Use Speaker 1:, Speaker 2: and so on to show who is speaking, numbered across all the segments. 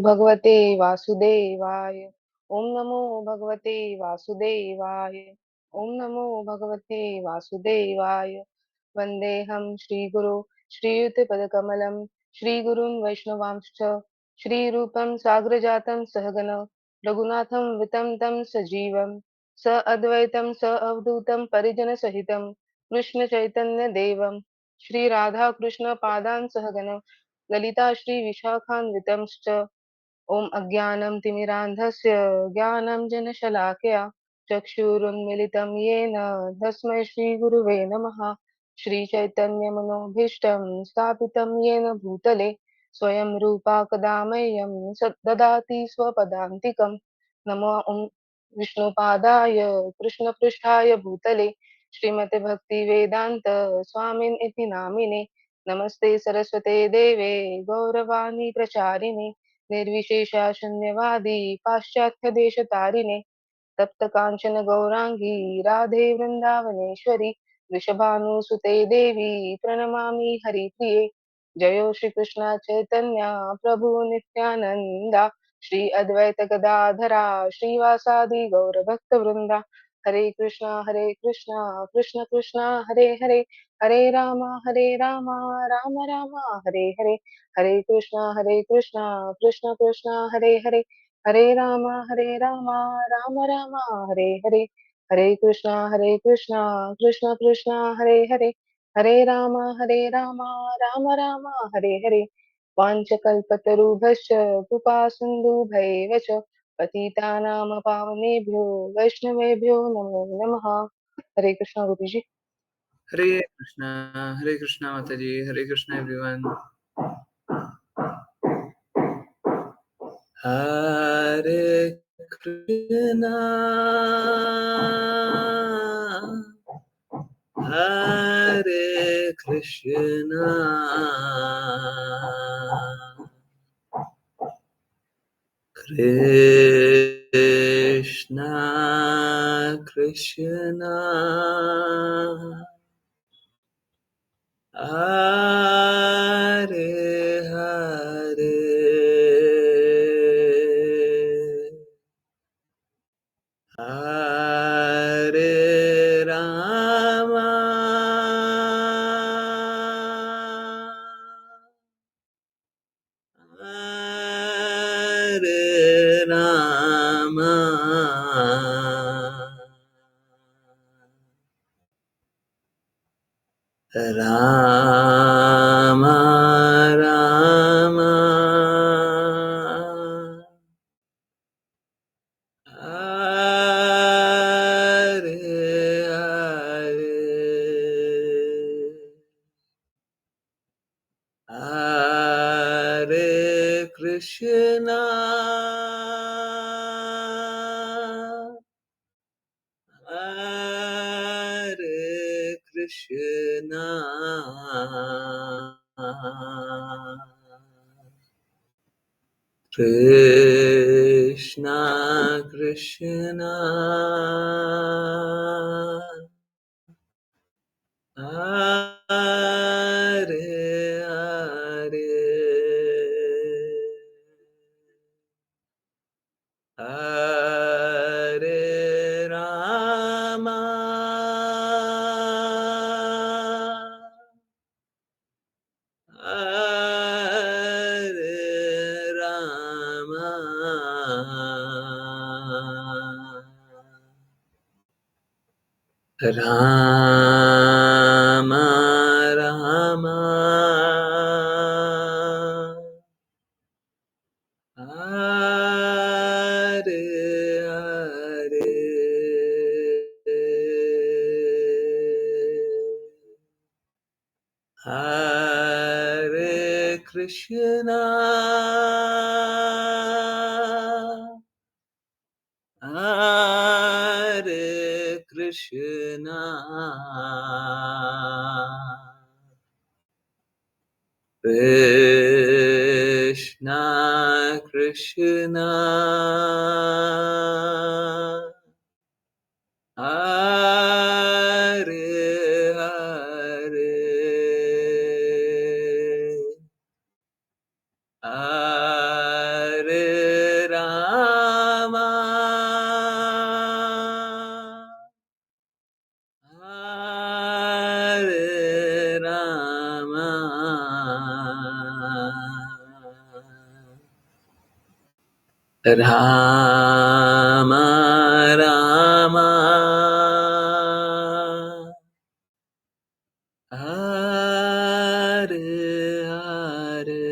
Speaker 1: भगवते वासुदेवाय। ओम नमो भगवते वासुदेवाय। ओम नमो भगवते वासुदेवाय। वन्देऽहं श्रीगुरो श्रीयुतपदकमलं श्रीगुरुं वैष्णवांश्च श्रीरूपं साग्रजातं सहगण रघुनाथं वितं तं सजीवं स अद्वैतं स अवधूतं परिजनसहितं कृष्णचैतन्यदेवं श्रीराधाकृष्णपादान् सहगण ललिता श्रीविशाखान्वितंश्च। ॐ अज्ञानं तिमिरान्धस्य ज्ञानाञ्जनशलाकया चक्षुरुन्मिलितं येन तस्मै श्रीगुरुवे नमः। श्रीचैतन्यमनोभीष्टं स्थापितं येन भूतले स्वयं रूपा कदा मह्यं ददाति स्वपदान्तिकं। नमो ॐ विष्णुपादाय कृष्णपृष्ठाय भूतले श्रीमते भक्तिवेदान्त स्वामिन् इति नामिने। नमस्ते सरस्वते देवे गौरवाणी प्रचारिणे निर्विशेषा शून्यवादी पाश्चात्यदेशतारिणे तप्त कांचन गौरांगी राधे वृंदावनेश्वरी वृषभानुसुते देवी प्रणमामि हरिप्रिये। जयो श्री कृष्ण चैतन्य प्रभु नित्यानंदा श्री अद्वैत गदाधरा श्रीवासादि गौर भक्त वृंदा। हरे कृष्णा कृष्ण कृष्ण हरे हरे हरे राम राम राम हरे हरे। हरे कृष्णा कृष्ण कृष्ण हरे हरे हरे राम राम राम हरे हरे। हरे कृष्णा कृष्ण कृष्ण हरे हरे हरे राम राम राम हरे हरे। वाञ्छकल्पतरुभ्यश्च कृपा सिन्धुभैव च पतितानां पावनेभ्यो वैष्णवेभ्यो नमो नमः। हरे कृष्णा गुरु जी।
Speaker 2: Hare Krishna Mataji, Hare Krishna everyone. Hare Krishna, Hare Krishna, Krishna Krishna, Hare Hare, Hare Rama, Hare Rama, Rama Rama, Hare Hare, Hare Krishna, Hare Krishna, Krishna Krishna, Hare Hare, Hare Rama, Hare Rama, Rama Rama, Hare Hare, Hare Krishna, Hare Krishna, Krishna Krishna, Hare Hare, Hare Rama Rama Hare Hare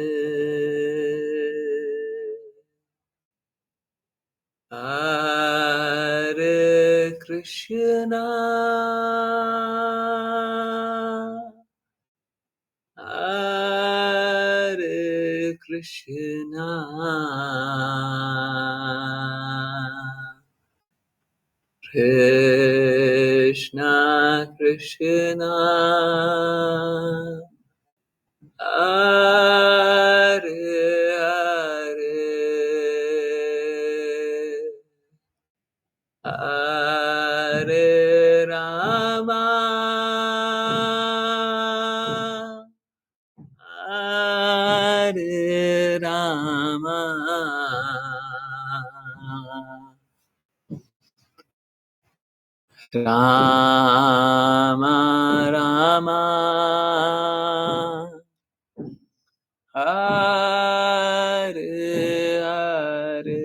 Speaker 2: Hare Krishna Hare Krishna Krishna Krishna Hare Hare Hare Rama Hare Rama Rama Rama Hare Hare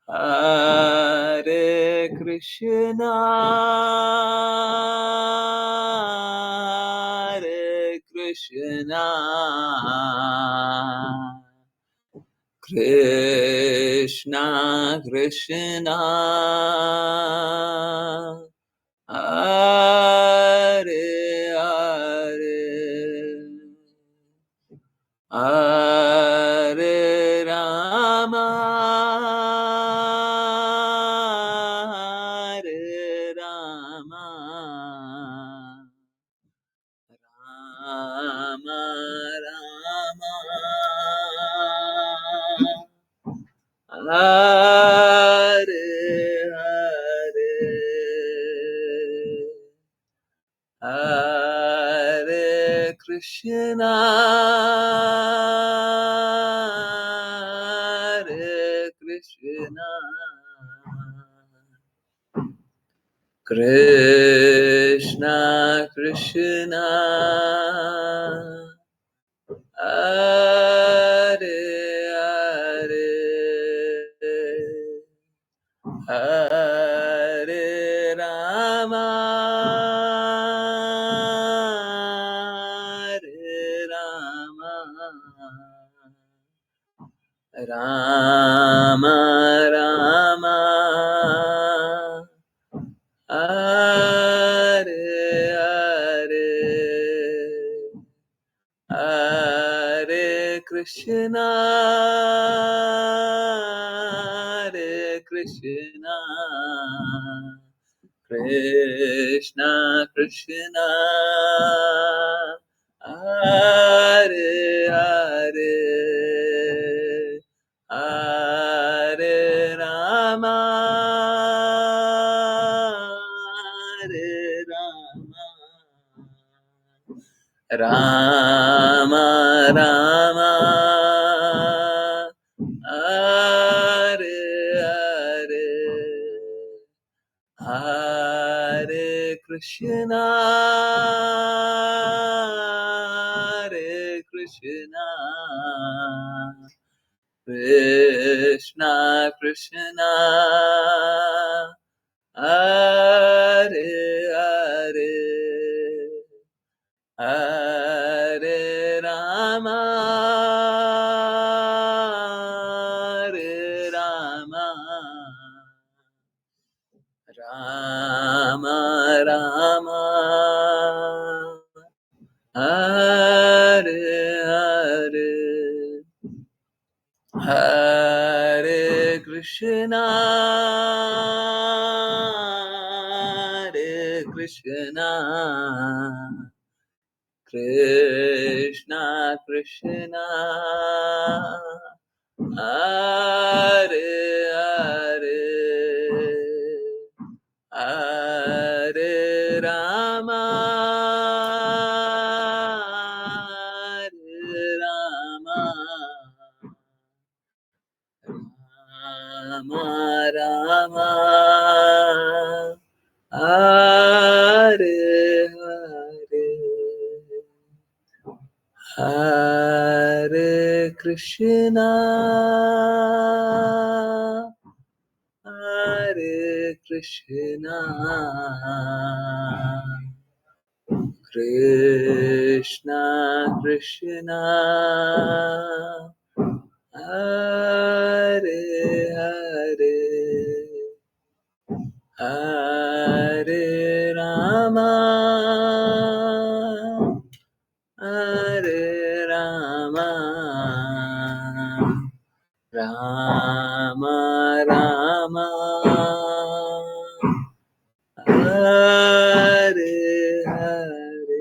Speaker 2: Hare Krishna Hare Krishna Krishna Krishna Hare Hare Hare Rama Hare Rama Rama Rama Hare Hare Hare Krishna Hare Krishna Krishna Krishna Hare Hare Hare Rama Hare Rama Rama Rama Hare Hare Hare Krishna Hare Krishna Krishna Krishna Hare Hare Hare Rama Hare Rama Rama Rama Hare Hare Hare Krishna Hare Krishna Krishna Krishna Hare Hare Hare Rama Hare Rama Rama Rama Hare Hare Hare Krishna Hare Krishna Krishna Krishna Hare Hare Hare Rama Hare Rama Rama Rama Hare Hare Hare Krishna, Hare Krishna, Krishna Krishna, Hare Hare, Hare Rama, Hare Rama, Rama Rama, Hare Hare.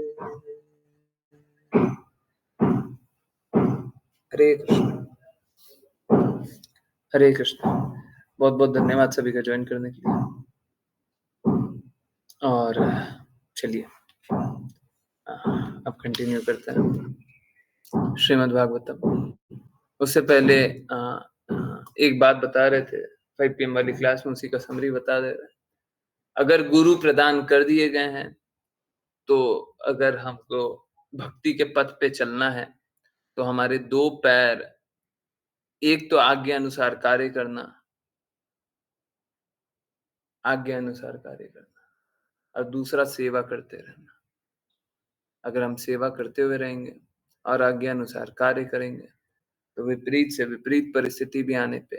Speaker 2: हरे कृष्ण, हरे कृष्ण। बहुत बहुत धन्यवाद सभी का join करने के लिए। और चलिए अब कंटिन्यू करते हैं श्रीमद् भागवतम। उससे पहले एक बात बता रहे थे 5 PM वाली क्लास में, उसी का समरी बता दे रहे हैं। अगर गुरु प्रदान कर दिए गए हैं तो अगर हमको भक्ति के पथ पे चलना है तो हमारे 2 पैर, एक तो आज्ञा अनुसार कार्य करना, आज्ञा अनुसार कार्य करना, और दूसरा सेवा करते रहना। अगर हम सेवा करते हुए रहेंगे और आज्ञा अनुसार कार्य करेंगे तो विपरीत से विपरीत परिस्थिति भी आने पे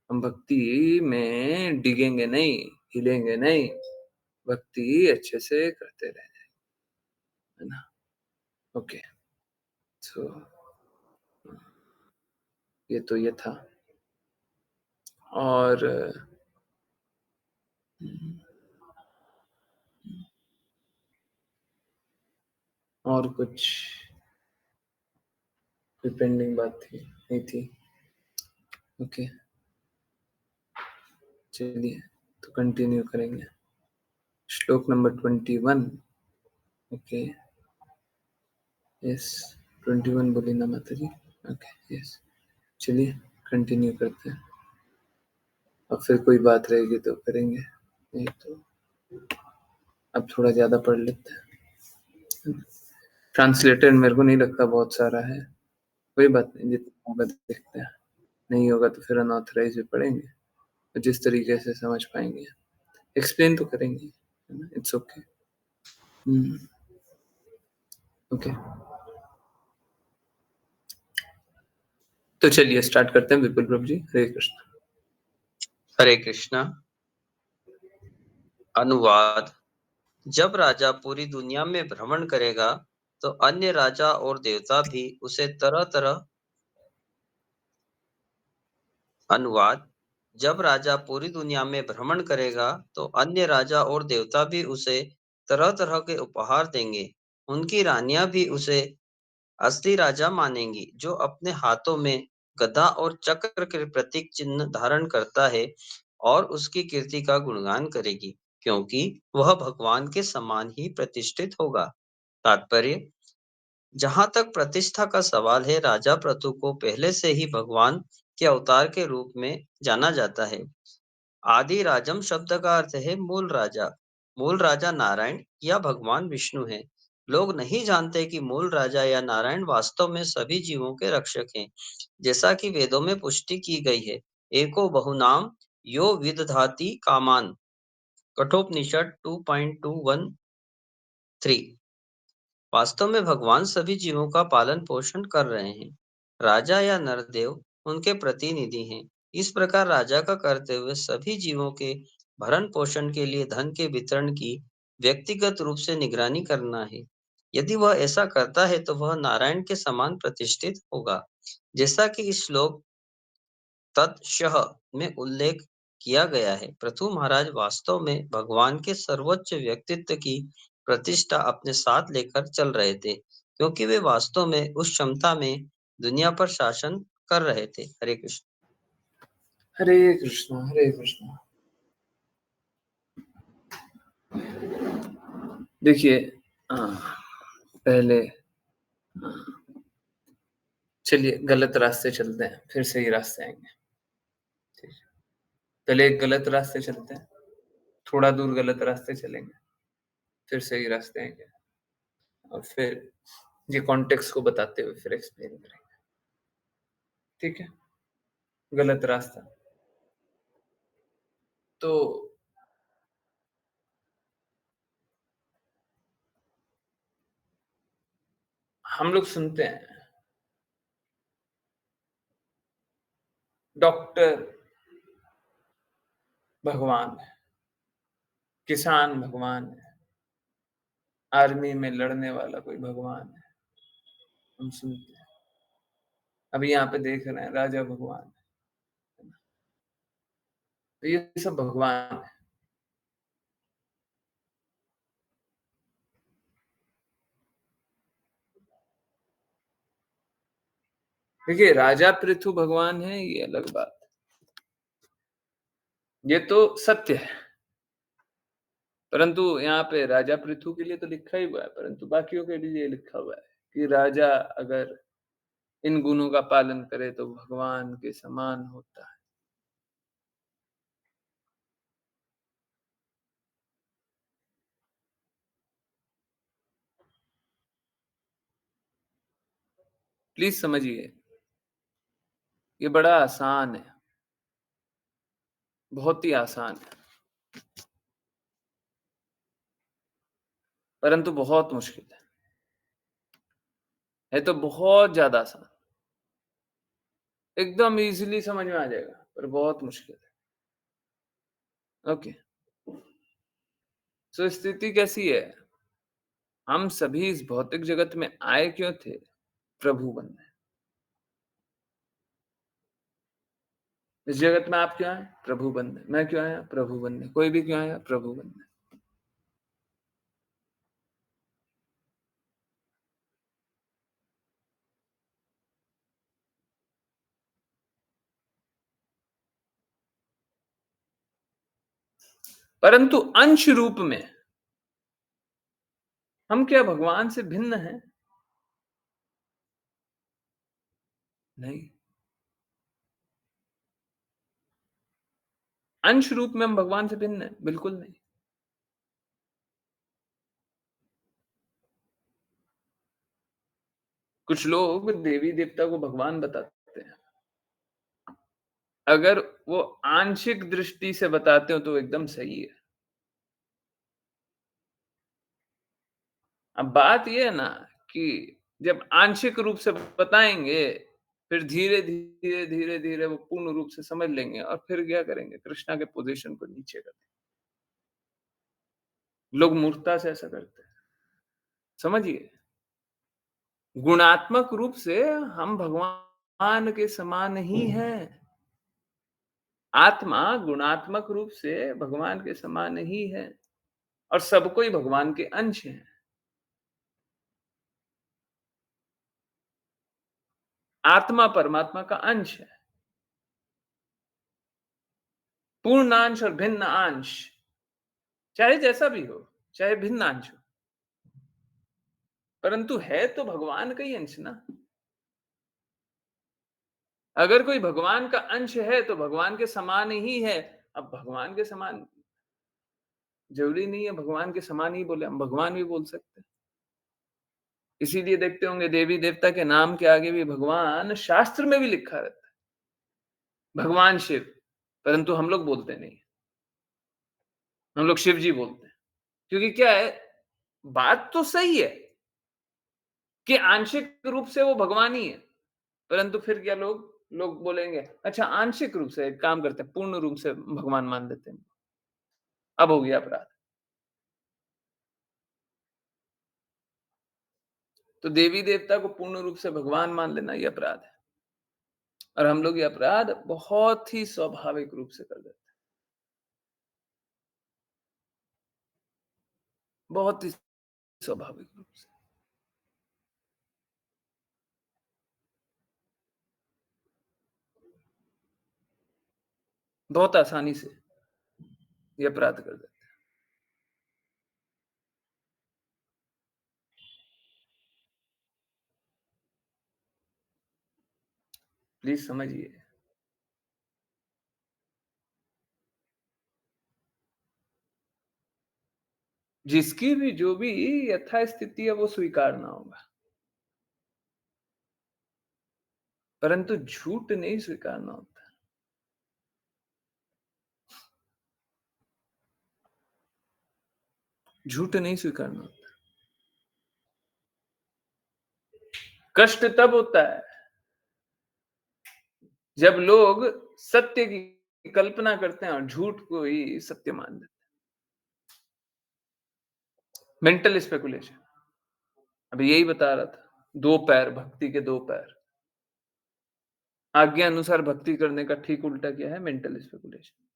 Speaker 2: हम भक्ति में डिगेंगे नहीं, हिलेंगे नहीं, भक्ति अच्छे से करते रह जाएंगे, है ना। ओके, सो ये तो ये था। और कुछ पेंडिंग बात थी नहीं थी? ओके, चलिए तो कंटिन्यू करेंगे। श्लोक नंबर 21। ओके, यस 21 बोली ना माता जी? ओके, यस, चलिए कंटिन्यू करते हैं। अब फिर कोई बात रहेगी तो करेंगे, नहीं तो अब थोड़ा ज्यादा पढ़ लेते हैं। ट्रांसलेटेड मेरे को नहीं लगता बहुत सारा है, कोई बात नहीं, जितना होगा देखते हैं। नहीं होगा तो फिर अनऑथराइज भी पढ़ेंगे, तो जिस तरीके से समझ पाएंगे एक्सप्लेन तो करेंगे, है ना। It's okay. ओके, तो चलिए स्टार्ट करते हैं। विपुल प्रभु जी, हरे कृष्ण।
Speaker 3: हरे कृष्णा। अनुवाद। जब राजा पूरी दुनिया में भ्रमण करेगा तो अन्य राजा और देवता भी उसे तरह तरह अनुवाद। जब राजा पूरी दुनिया में भ्रमण करेगा तो अन्य राजा और देवता भी उसे तरह तरह के उपहार देंगे। उनकी रानियां भी उसे असली राजा मानेंगी, जो अपने हाथों में गदा और चक्र के प्रतीक चिन्ह धारण करता है, और उसकी कीर्ति का गुणगान करेगी, क्योंकि वह भगवान के समान ही प्रतिष्ठित होगा। तात्पर्य। जहां तक प्रतिष्ठा का सवाल है, राजा प्रतु को पहले से ही भगवान के अवतार के रूप में जाना जाता है। आदि राजम शब्द का अर्थ है मूल राजा। मूल राजा नारायण या भगवान विष्णु है। लोग नहीं जानते कि मूल राजा या नारायण वास्तव में सभी जीवों के रक्षक हैं, जैसा कि वेदों में पुष्टि की गई है। एको बहुनाम यो विदधाति कामान। कठोपनिषद 2.213। वास्तव में भगवान सभी जीवों का पालन पोषण कर रहे हैं। राजा या नरदेव उनके प्रतिनिधि हैं। इस प्रकार राजा का कर्तव्य सभी जीवों के भरण पोषण के लिए धन के वितरण की व्यक्तिगत रूप से निगरानी करना है। यदि वह ऐसा करता है तो वह नारायण के समान प्रतिष्ठित होगा, जैसा कि इस श्लोक तत्शः में उल्लेख किया गया है। पृथु महाराज वास्तव में भगवान के सर्वोच्च व्यक्तित्व की प्रतिष्ठा अपने साथ लेकर चल रहे थे, क्योंकि वे वास्तव में उस क्षमता में दुनिया पर शासन कर रहे थे। हरे कृष्ण।
Speaker 2: हरे कृष्ण, हरे कृष्ण। देखिए पहले चलिए गलत रास्ते चलते हैं, फिर सही रास्ते आएंगे। ठीक है, पहले एक गलत रास्ते चलते हैं, थोड़ा दूर गलत रास्ते चलेंगे, फिर सही रास्ते आएंगे, और फिर ये कॉन्टेक्स्ट को बताते हुए फिर एक्सप्लेन करेंगे। ठीक है, गलत रास्ता। तो हम लोग सुनते हैं डॉक्टर भगवान है, किसान भगवान है, आर्मी में लड़ने वाला कोई भगवान है, हम सुनते हैं। अभी यहाँ पे देख रहे हैं राजा भगवान है। तो ये सब भगवान है। देखिए, राजा पृथु भगवान है ये अलग बात, ये तो सत्य है। परंतु यहाँ पे राजा पृथु के लिए तो लिखा ही हुआ है, परंतु बाकियों के लिए लिखा हुआ है कि राजा अगर इन गुणों का पालन करे तो भगवान के समान होता है। प्लीज समझिए, ये बड़ा आसान है, बहुत ही आसान है, परंतु बहुत मुश्किल है तो बहुत ज्यादा आसान, एकदम इजीली समझ में आ जाएगा, पर बहुत मुश्किल है। ओके, सो स्थिति कैसी है? हम सभी इस भौतिक जगत में आए क्यों थे? प्रभु बनने। इस जगत में आप क्यों आए? प्रभु बनने। मैं क्यों आया? प्रभु बनने। कोई भी क्यों आया? प्रभु बनने। परंतु अंश रूप में हम क्या भगवान से भिन्न हैं? नहीं। अंश रूप में हम भगवान से भिन्न हैं? बिल्कुल नहीं। कुछ लोग देवी देवता को भगवान बताते हैं। अगर वो आंशिक दृष्टि से बताते हो तो एकदम सही है। अब बात ये है ना कि जब आंशिक रूप से बताएंगे, फिर धीरे धीरे धीरे धीरे वो पूर्ण रूप से समझ लेंगे और फिर क्या करेंगे? कृष्णा के पोजीशन को नीचे कर देंगे। लोग मूर्खता से ऐसा करते हैं, समझिए। गुणात्मक रूप से हम भगवान के समान ही हैं। आत्मा गुणात्मक रूप से भगवान के समान ही है और सब कोई भगवान के अंश हैं। आत्मा परमात्मा का अंश है। पूर्ण अंश और भिन्न अंश, चाहे जैसा भी हो, चाहे भिन्न अंश हो, परंतु है तो भगवान का ही अंश ना। अगर कोई भगवान का अंश है तो भगवान के समान ही है। अब भगवान के समान जरूरी नहीं है भगवान के समान ही बोले, हम भगवान भी बोल सकते हैं। इसीलिए देखते होंगे देवी देवता के नाम के आगे भी भगवान शास्त्र में भी लिखा रहता है, भगवान शिव। परंतु हम लोग बोलते नहीं, हम लोग शिव जी बोलते हैं। क्योंकि क्या है, बात तो सही है कि आंशिक रूप से वो भगवान ही है, परंतु फिर क्या लोग लोग बोलेंगे अच्छा आंशिक रूप से, एक काम करते हैं पूर्ण रूप से भगवान मान लेते हैं। अब हो गया अपराध। तो देवी देवता को पूर्ण रूप से भगवान मान लेना ये अपराध है, और हम लोग ये अपराध बहुत ही स्वाभाविक रूप से कर देते हैं, बहुत ही स्वाभाविक रूप से, बहुत आसानी से ये अपराध कर देते हैं। प्लीज समझिए, जिसकी भी जो भी यथास्थिति है वो स्वीकारना होगा। परंतु झूठ नहीं स्वीकारना होता। झूठ नहीं स्वीकारना होता। कष्ट तब होता है जब लोग सत्य की कल्पना करते हैं और झूठ को ही सत्य मान लेते हैं। मेंटल स्पेकुलेशन, अभी यही बता रहा था, दो पैर, भक्ति के दो पैर। आज्ञा अनुसार भक्ति करने का ठीक उल्टा क्या है? Mental speculation.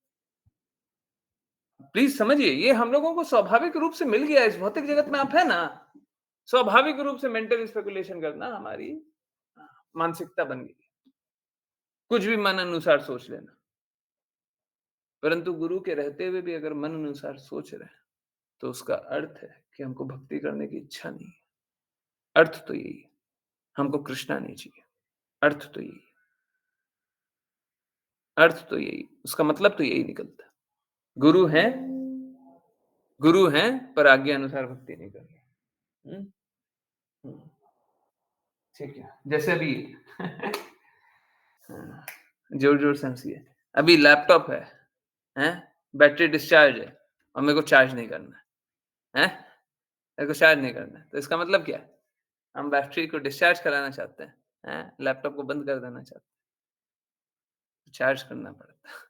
Speaker 2: प्लीज समझिए, ये हम लोगों को स्वाभाविक रूप से मिल गया है। इस भौतिक जगत में आप है ना, स्वाभाविक रूप से मेंटल स्पेकुलेशन करना हमारी मानसिकता बन गई। कुछ भी मन अनुसार सोच लेना। परंतु गुरु के रहते हुए भी अगर मन अनुसार सोच रहे हैं तो उसका अर्थ है कि हमको भक्ति करने की इच्छा नहीं है। अर्थ तो यही है, हमको कृष्णा नहीं चाहिए। अर्थ तो यही, अर्थ तो यही, उसका मतलब तो यही निकलता। गुरु हैं, गुरु हैं पर आज्ञा अनुसार भक्ति नहीं कर रहे। हम्म, ठीक है। जैसे अभी जोर जोर से हंसिए। अभी लैपटॉप है, हैं? बैटरी डिस्चार्ज है और मेरे को चार्ज नहीं करना है, मेरे को चार्ज नहीं करना है, तो इसका मतलब क्या है? हम बैटरी को डिस्चार्ज कराना चाहते हैं, लैपटॉप को बंद कर देना चाहते हैं, तो चार्ज करना पड़ता है।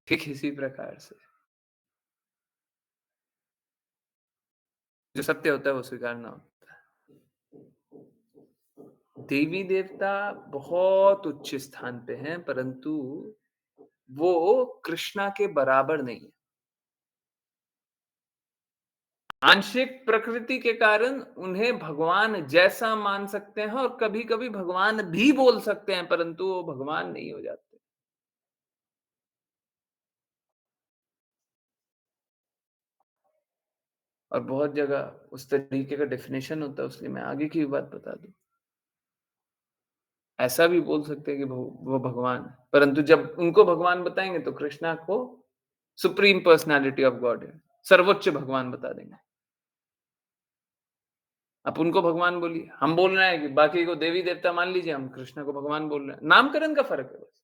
Speaker 2: ठीक इसी प्रकार से जो सत्य होता है वो स्वीकारना होता है। देवी देवता बहुत उच्च स्थान पे हैं, परंतु वो कृष्णा के बराबर नहीं है। आंशिक प्रकृति के कारण उन्हें भगवान जैसा मान सकते हैं और कभी-कभी भगवान भी बोल सकते हैं, परंतु वो भगवान नहीं हो जाते। और बहुत जगह उस तरीके का डेफिनेशन होता है, इसलिए मैं आगे की भी बात बता दूं। ऐसा भी बोल सकते हैं कि वो भगवान है, परंतु जब उनको भगवान बताएंगे तो कृष्णा को सुप्रीम पर्सनालिटी ऑफ गॉड है, सर्वोच्च भगवान बता देंगे। आप उनको भगवान बोलिए, हम बोल रहे हैं कि बाकी को देवी देवता मान लीजिए, हम कृष्णा को भगवान बोल रहे हैं। नामकरण का फर्क है बस।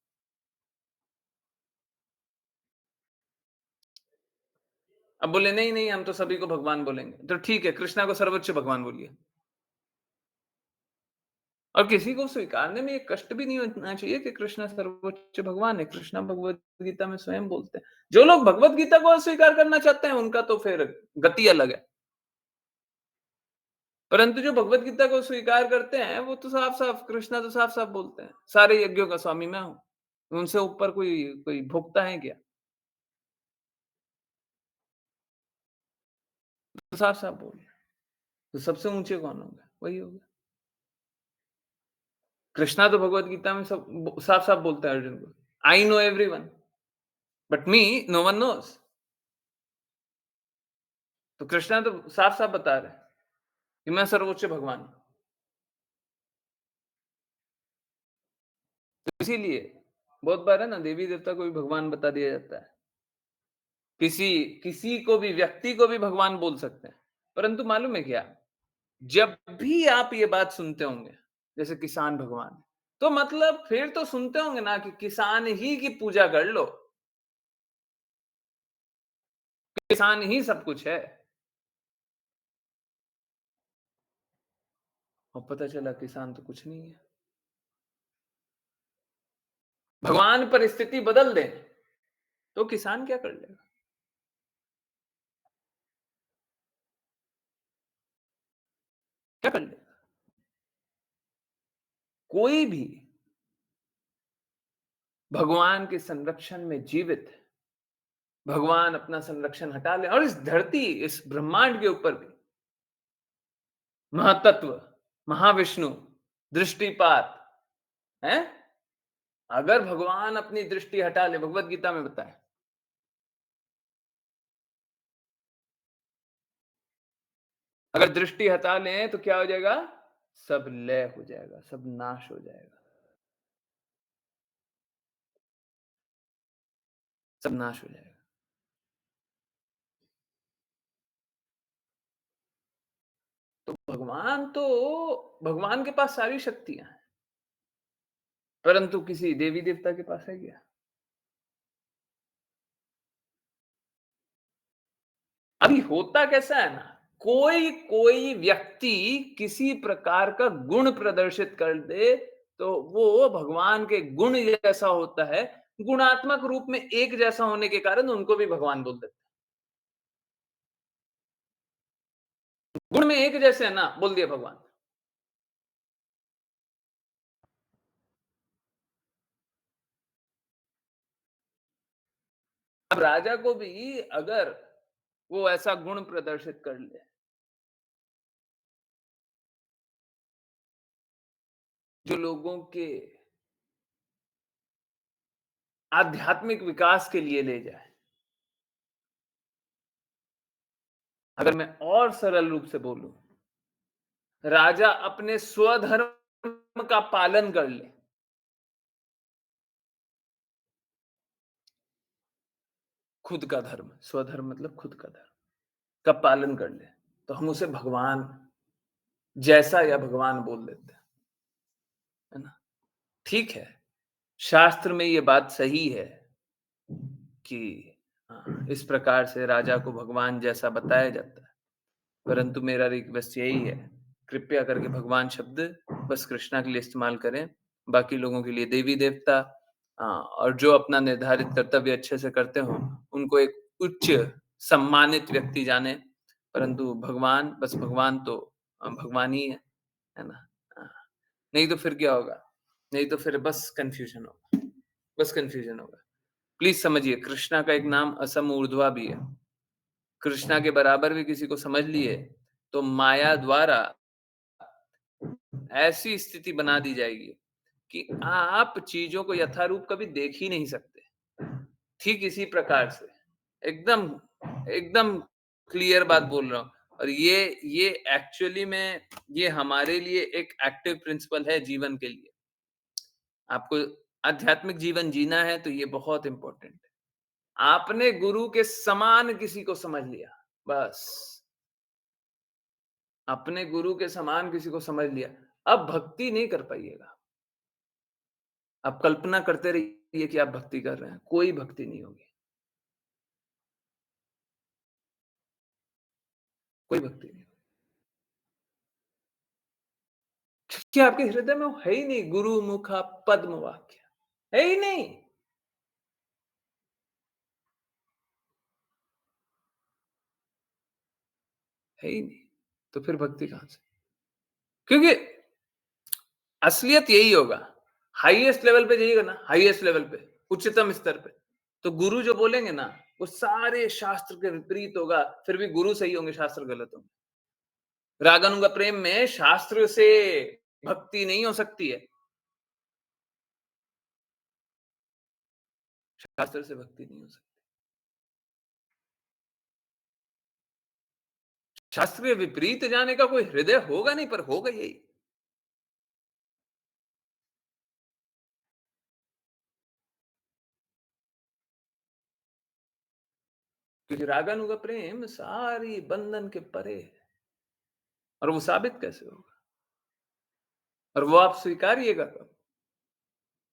Speaker 2: अब बोले नहीं नहीं, हम तो सभी को भगवान बोलेंगे, तो ठीक है, कृष्णा को सर्वोच्च भगवान बोलिए। और किसी को स्वीकारने में ये कष्ट भी नहीं होना चाहिए कि कृष्ण सर्वोच्च भगवान है। कृष्ण भगवत गीता में स्वयं बोलते हैं। जो लोग भगवत गीता को अस्वीकार करना चाहते हैं उनका तो फिर गति अलग है, परंतु जो भगवत गीता को स्वीकार करते हैं वो तो साफ साफ, कृष्णा तो साफ साफ बोलते हैं, सारे यज्ञों का स्वामी मैं हूं, उनसे ऊपर कोई कोई भोक्ता है क्या? तो साफ साफ बोल, तो सबसे ऊंचे कौन होगा? वही होगा। कृष्णा तो भगवत गीता में सब साफ साफ बोलता है अर्जुन को, I know everyone but me know one knows. तो कृष्णा तो साफ साफ बता रहे हैं कि मैं सर्वोच्च भगवान हूं। तो इसीलिए बहुत बार है ना, देवी देवता को भी भगवान बता दिया जाता है। किसी किसी को भी, व्यक्ति को भी भगवान बोल सकते हैं। परंतु मालूम है क्या, जब भी आप ये बात सुनते होंगे जैसे किसान भगवान, तो मतलब फिर तो सुनते होंगे ना कि किसान ही की पूजा कर लो, किसान ही सब कुछ है। और पता चला किसान तो कुछ नहीं है। भगवान परिस्थिति बदल दे तो किसान क्या कर लेगा? क्या कर लेगा? कोई भी भगवान के संरक्षण में जीवित है। भगवान अपना संरक्षण हटा ले और इस धरती, इस ब्रह्मांड के ऊपर भी महातत्व, महाविष्णु, दृष्टिपात है। अगर भगवान अपनी दृष्टि हटा ले, भगवत गीता में बताए, अगर दृष्टि हटा ले तो क्या हो जाएगा? सब लय हो जाएगा, सब नाश हो जाएगा, सब नाश हो जाएगा। भगवान के पास सारी शक्तियां हैं, परंतु किसी देवी देवता के पास है क्या? अभी होता कैसा है ना, कोई कोई व्यक्ति किसी प्रकार का गुण प्रदर्शित कर दे तो वो भगवान के गुण जैसा होता है, गुणात्मक रूप में एक जैसा होने के कारण उनको भी भगवान बोल देते हैं। गुण में एक जैसे है ना, बोल दिया भगवान। अब राजा को भी अगर वो ऐसा गुण प्रदर्शित कर ले जो लोगों के आध्यात्मिक विकास के लिए ले जाए, अगर मैं और सरल रूप से बोलूं, राजा अपने स्वधर्म का पालन कर ले, खुद का धर्म, स्वधर्म मतलब खुद का धर्म का पालन कर ले, तो हम उसे भगवान जैसा या भगवान बोल देते हैं, है ना? ठीक है, शास्त्र में ये बात सही है कि इस प्रकार से राजा को भगवान जैसा बताया जाता है, परंतु मेरा रिक्वेस्ट यही है, कृपया करके भगवान शब्द बस कृष्णा के लिए इस्तेमाल करें, बाकी लोगों के लिए देवी देवता, और जो अपना निर्धारित कर्तव्य अच्छे से करते हो उनको एक उच्च सम्मानित व्यक्ति जाने, परंतु भगवान, बस भगवान तो भगवान ही है ना? हाँ, नहीं तो फिर क्या होगा? नहीं तो फिर बस कंफ्यूजन होगा, बस कंफ्यूजन होगा। प्लीज समझिए, कृष्णा का एक नाम असम ऊर्ध्वा भी है। कृष्णा के बराबर भी किसी को समझ लिए तो माया द्वारा ऐसी स्थिति बना दी जाएगी कि आप चीजों को यथारूप कभी देख ही नहीं सकते। ठीक इसी प्रकार से एकदम एकदम क्लियर बात बोल रहा हूं, और ये एक्चुअली में ये हमारे लिए एक एक्टिव प्रिंसिपल है जीवन के लिए। आपको आध्यात्मिक जीवन जीना है तो ये बहुत इंपॉर्टेंट है। आपने गुरु के समान किसी को समझ लिया, बस अपने गुरु के समान किसी को समझ लिया, अब भक्ति नहीं कर पाइएगा। आप कल्पना करते रहिए कि आप भक्ति कर रहे हैं, कोई भक्ति नहीं होगी, कोई भक्ति नहीं होगी, क्योंकि आपके हृदय में वो है ही नहीं। गुरु मुखा पद्म वाक्य है ही नहीं, है ही नहीं, तो फिर भक्ति कहां से? क्योंकि असलियत यही होगा, हाईएस्ट लेवल पे जाइएगा ना, हाईएस्ट लेवल पे, उच्चतम स्तर पे, तो गुरु जो बोलेंगे ना वो सारे शास्त्र के विपरीत होगा, फिर भी गुरु सही होंगे, शास्त्र गलत होंगे। रागानुगा प्रेम में शास्त्र से भक्ति नहीं हो सकती है, शास्त्र से भक्ति नहीं हो सकती। शास्त्र के विपरीत जाने का कोई हृदय होगा नहीं, पर होगा यही। क्योंकि रागानुगा प्रेम सारी बंधन के परे है, और वो साबित कैसे होगा? और वो आप स्वीकारिएगा कब?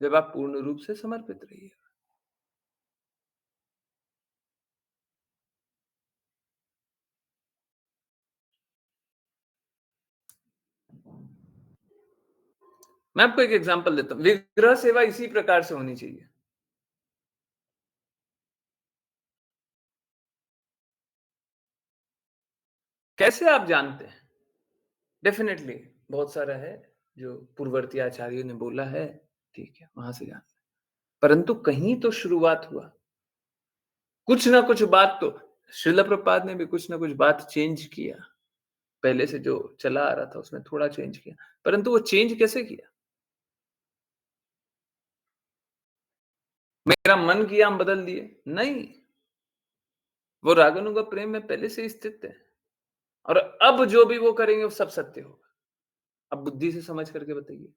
Speaker 2: जब आप पूर्ण रूप से समर्पित रहिएगा। मैं आपको एक एग्जांपल देता हूं, विग्रह सेवा इसी प्रकार से होनी चाहिए। कैसे आप जानते हैं? डेफिनेटली बहुत सारा है जो पूर्ववर्ती आचार्यों ने बोला है, ठीक है, वहां से जानते हैं, परंतु कहीं तो शुरुआत हुआ, कुछ ना कुछ बात तो श्रील प्रभुपाद ने भी कुछ ना कुछ बात चेंज किया, पहले से जो चला आ रहा था उसमें थोड़ा चेंज किया, परंतु वो चेंज कैसे किया? मेरा मन किया हम बदल दिए? नहीं, वो रागानुगा प्रेम में पहले से ही स्थित है, और अब जो भी वो करेंगे वो सब सत्य होगा। अब बुद्धि से समझ करके बताइए।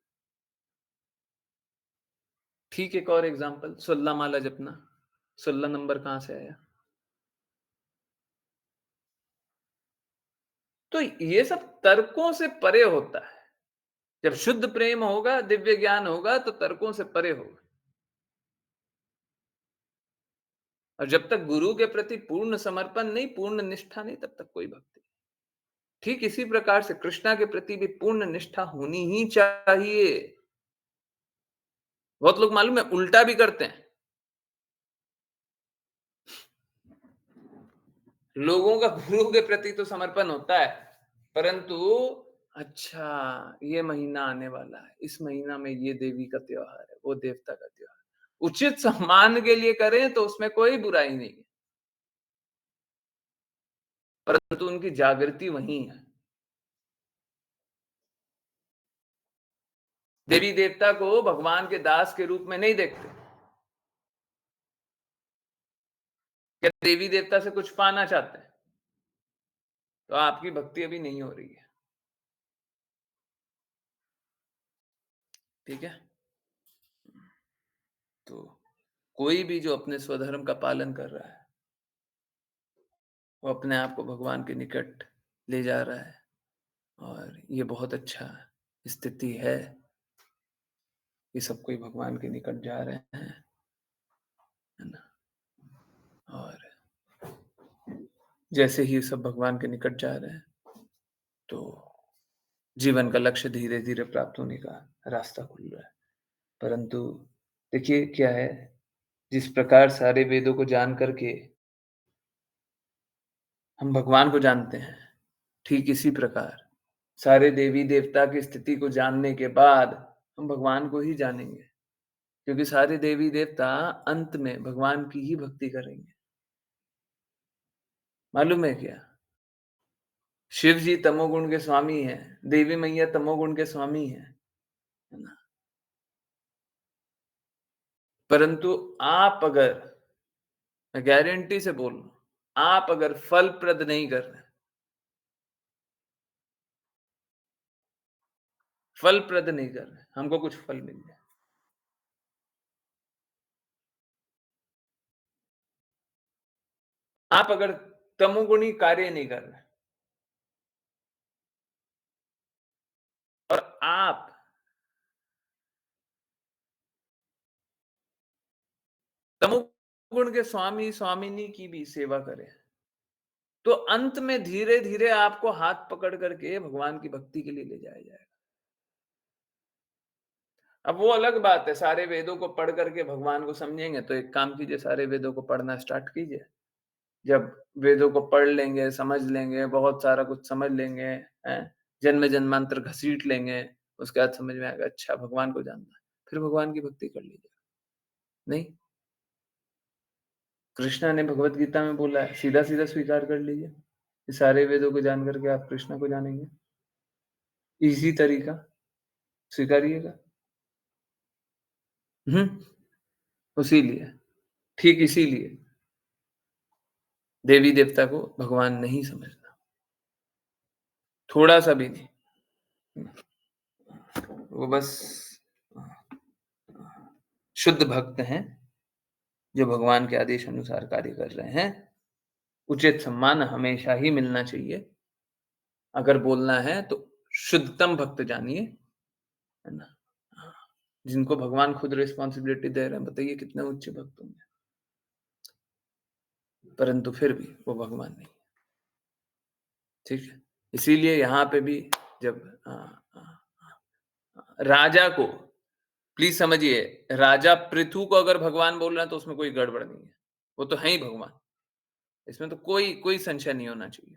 Speaker 2: ठीक, एक और एग्जांपल, 16 माला जपना, 16 नंबर कहां से आया? तो ये सब तर्कों से परे होता है। जब शुद्ध प्रेम होगा, दिव्य ज्ञान होगा, तो तर्कों से परे होगा। और जब तक गुरु के प्रति पूर्ण समर्पण नहीं, पूर्ण निष्ठा नहीं, तब तक कोई भक्ति। ठीक इसी प्रकार से कृष्णा के प्रति भी पूर्ण निष्ठा होनी ही चाहिए। बहुत लोग मालूम है उल्टा भी करते हैं। लोगों का गुरु के प्रति तो समर्पण होता है, परंतु अच्छा ये महीना आने वाला है, इस महीना में ये देवी का त्योहार है, वो देवता का त्योहार, उचित सम्मान के लिए करें तो उसमें कोई बुराई नहीं है, परंतु उनकी जागृति वही है। देवी देवता को भगवान के दास के रूप में नहीं देखते। क्या देवी देवता से कुछ पाना चाहते हैं तो आपकी भक्ति अभी नहीं हो रही है। ठीक है, तो कोई भी जो अपने स्वधर्म का पालन कर रहा है वो अपने आप को भगवान के निकट ले जा रहा है, और ये बहुत अच्छा स्थिति है कि सब कोई भगवान के निकट जा रहे हैं, है ना। और जैसे ही सब भगवान के निकट जा रहे हैं तो जीवन का लक्ष्य धीरे धीरे प्राप्त होने का रास्ता खुल रहा है। परंतु देखिए क्या है, जिस प्रकार सारे वेदों को जान करके हम भगवान को जानते हैं, ठीक इसी प्रकार सारे देवी देवता की स्थिति को जानने के बाद हम भगवान को ही जानेंगे, क्योंकि सारे देवी देवता अंत में भगवान की ही भक्ति करेंगे। मालूम है क्या, शिव जी तमोगुण के स्वामी हैं, देवी मैया तमोगुण के स्वामी हैं, है ना। परंतु आप अगर, मैं गारंटी से बोल रहा हूं, आप अगर फलप्रद नहीं कर रहे, फलप्रद नहीं कर रहे, हमको कुछ फल मिल जाए, आप अगर तमोगुणी कार्य नहीं कर रहे और आप तमोगुण के स्वामी स्वामिनी की भी सेवा करें, तो अंत में धीरे धीरे आपको हाथ पकड़ करके भगवान की भक्ति के लिए ले जाया जाएगा। अब वो अलग बात है, सारे वेदों को पढ़ करके भगवान को समझेंगे, तो एक काम कीजिए, सारे वेदों को पढ़ना स्टार्ट कीजिए। जब वेदों को पढ़ लेंगे, समझ लेंगे, बहुत सारा कुछ समझ लेंगे, हैं, जन्म जन्मांतर घसीट लेंगे, उसके बाद समझ में आएगा अच्छा भगवान को जानना है, फिर भगवान की भक्ति कर लीजिए। नहीं, कृष्णा ने भगवत गीता में बोला है, सीधा सीधा स्वीकार कर लीजिए कि सारे वेदों को जान करके आप कृष्ण को जानेंगे। इजी तरीका स्वीकारिएगा। इसीलिए, ठीक इसीलिए देवी देवता को भगवान नहीं समझना, थोड़ा सा भी नहीं। वो बस शुद्ध भक्त हैं जो भगवान के आदेश अनुसार कार्य कर रहे हैं। उचित सम्मान हमेशा ही मिलना चाहिए। अगर बोलना है तो शुद्धतम भक्त जानिए, है ना। जिनको भगवान खुद रिस्पॉन्सिबिलिटी दे रहे हैं, बताइए कितने उच्च भक्त होंगे, परंतु फिर भी वो भगवान नहीं। ठीक है, इसीलिए यहाँ पे भी जब राजा को, प्लीज समझिए, राजा पृथु को अगर भगवान बोल रहे हैं तो उसमें कोई गड़बड़ नहीं है, वो तो है ही भगवान, इसमें तो कोई कोई संशय नहीं होना चाहिए,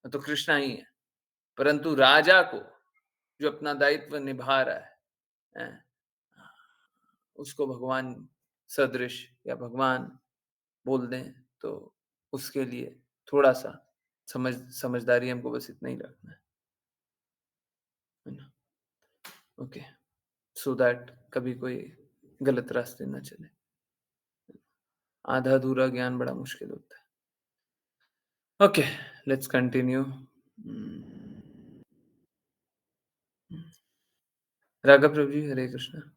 Speaker 2: वो तो कृष्णा ही है। परंतु राजा को जो अपना दायित्व निभा रहा है, उसको भगवान सदृश या भगवान बोल दें तो उसके लिए थोड़ा सा समझदारी हमको बस इतना ही रखना है ना। ओके, सो दैट कभी कोई गलत रास्ते ना चले। आधा अधूरा ज्ञान बड़ा मुश्किल होता है। Okay, let's continue. Raghav Prabhu ji, Hare Krishna.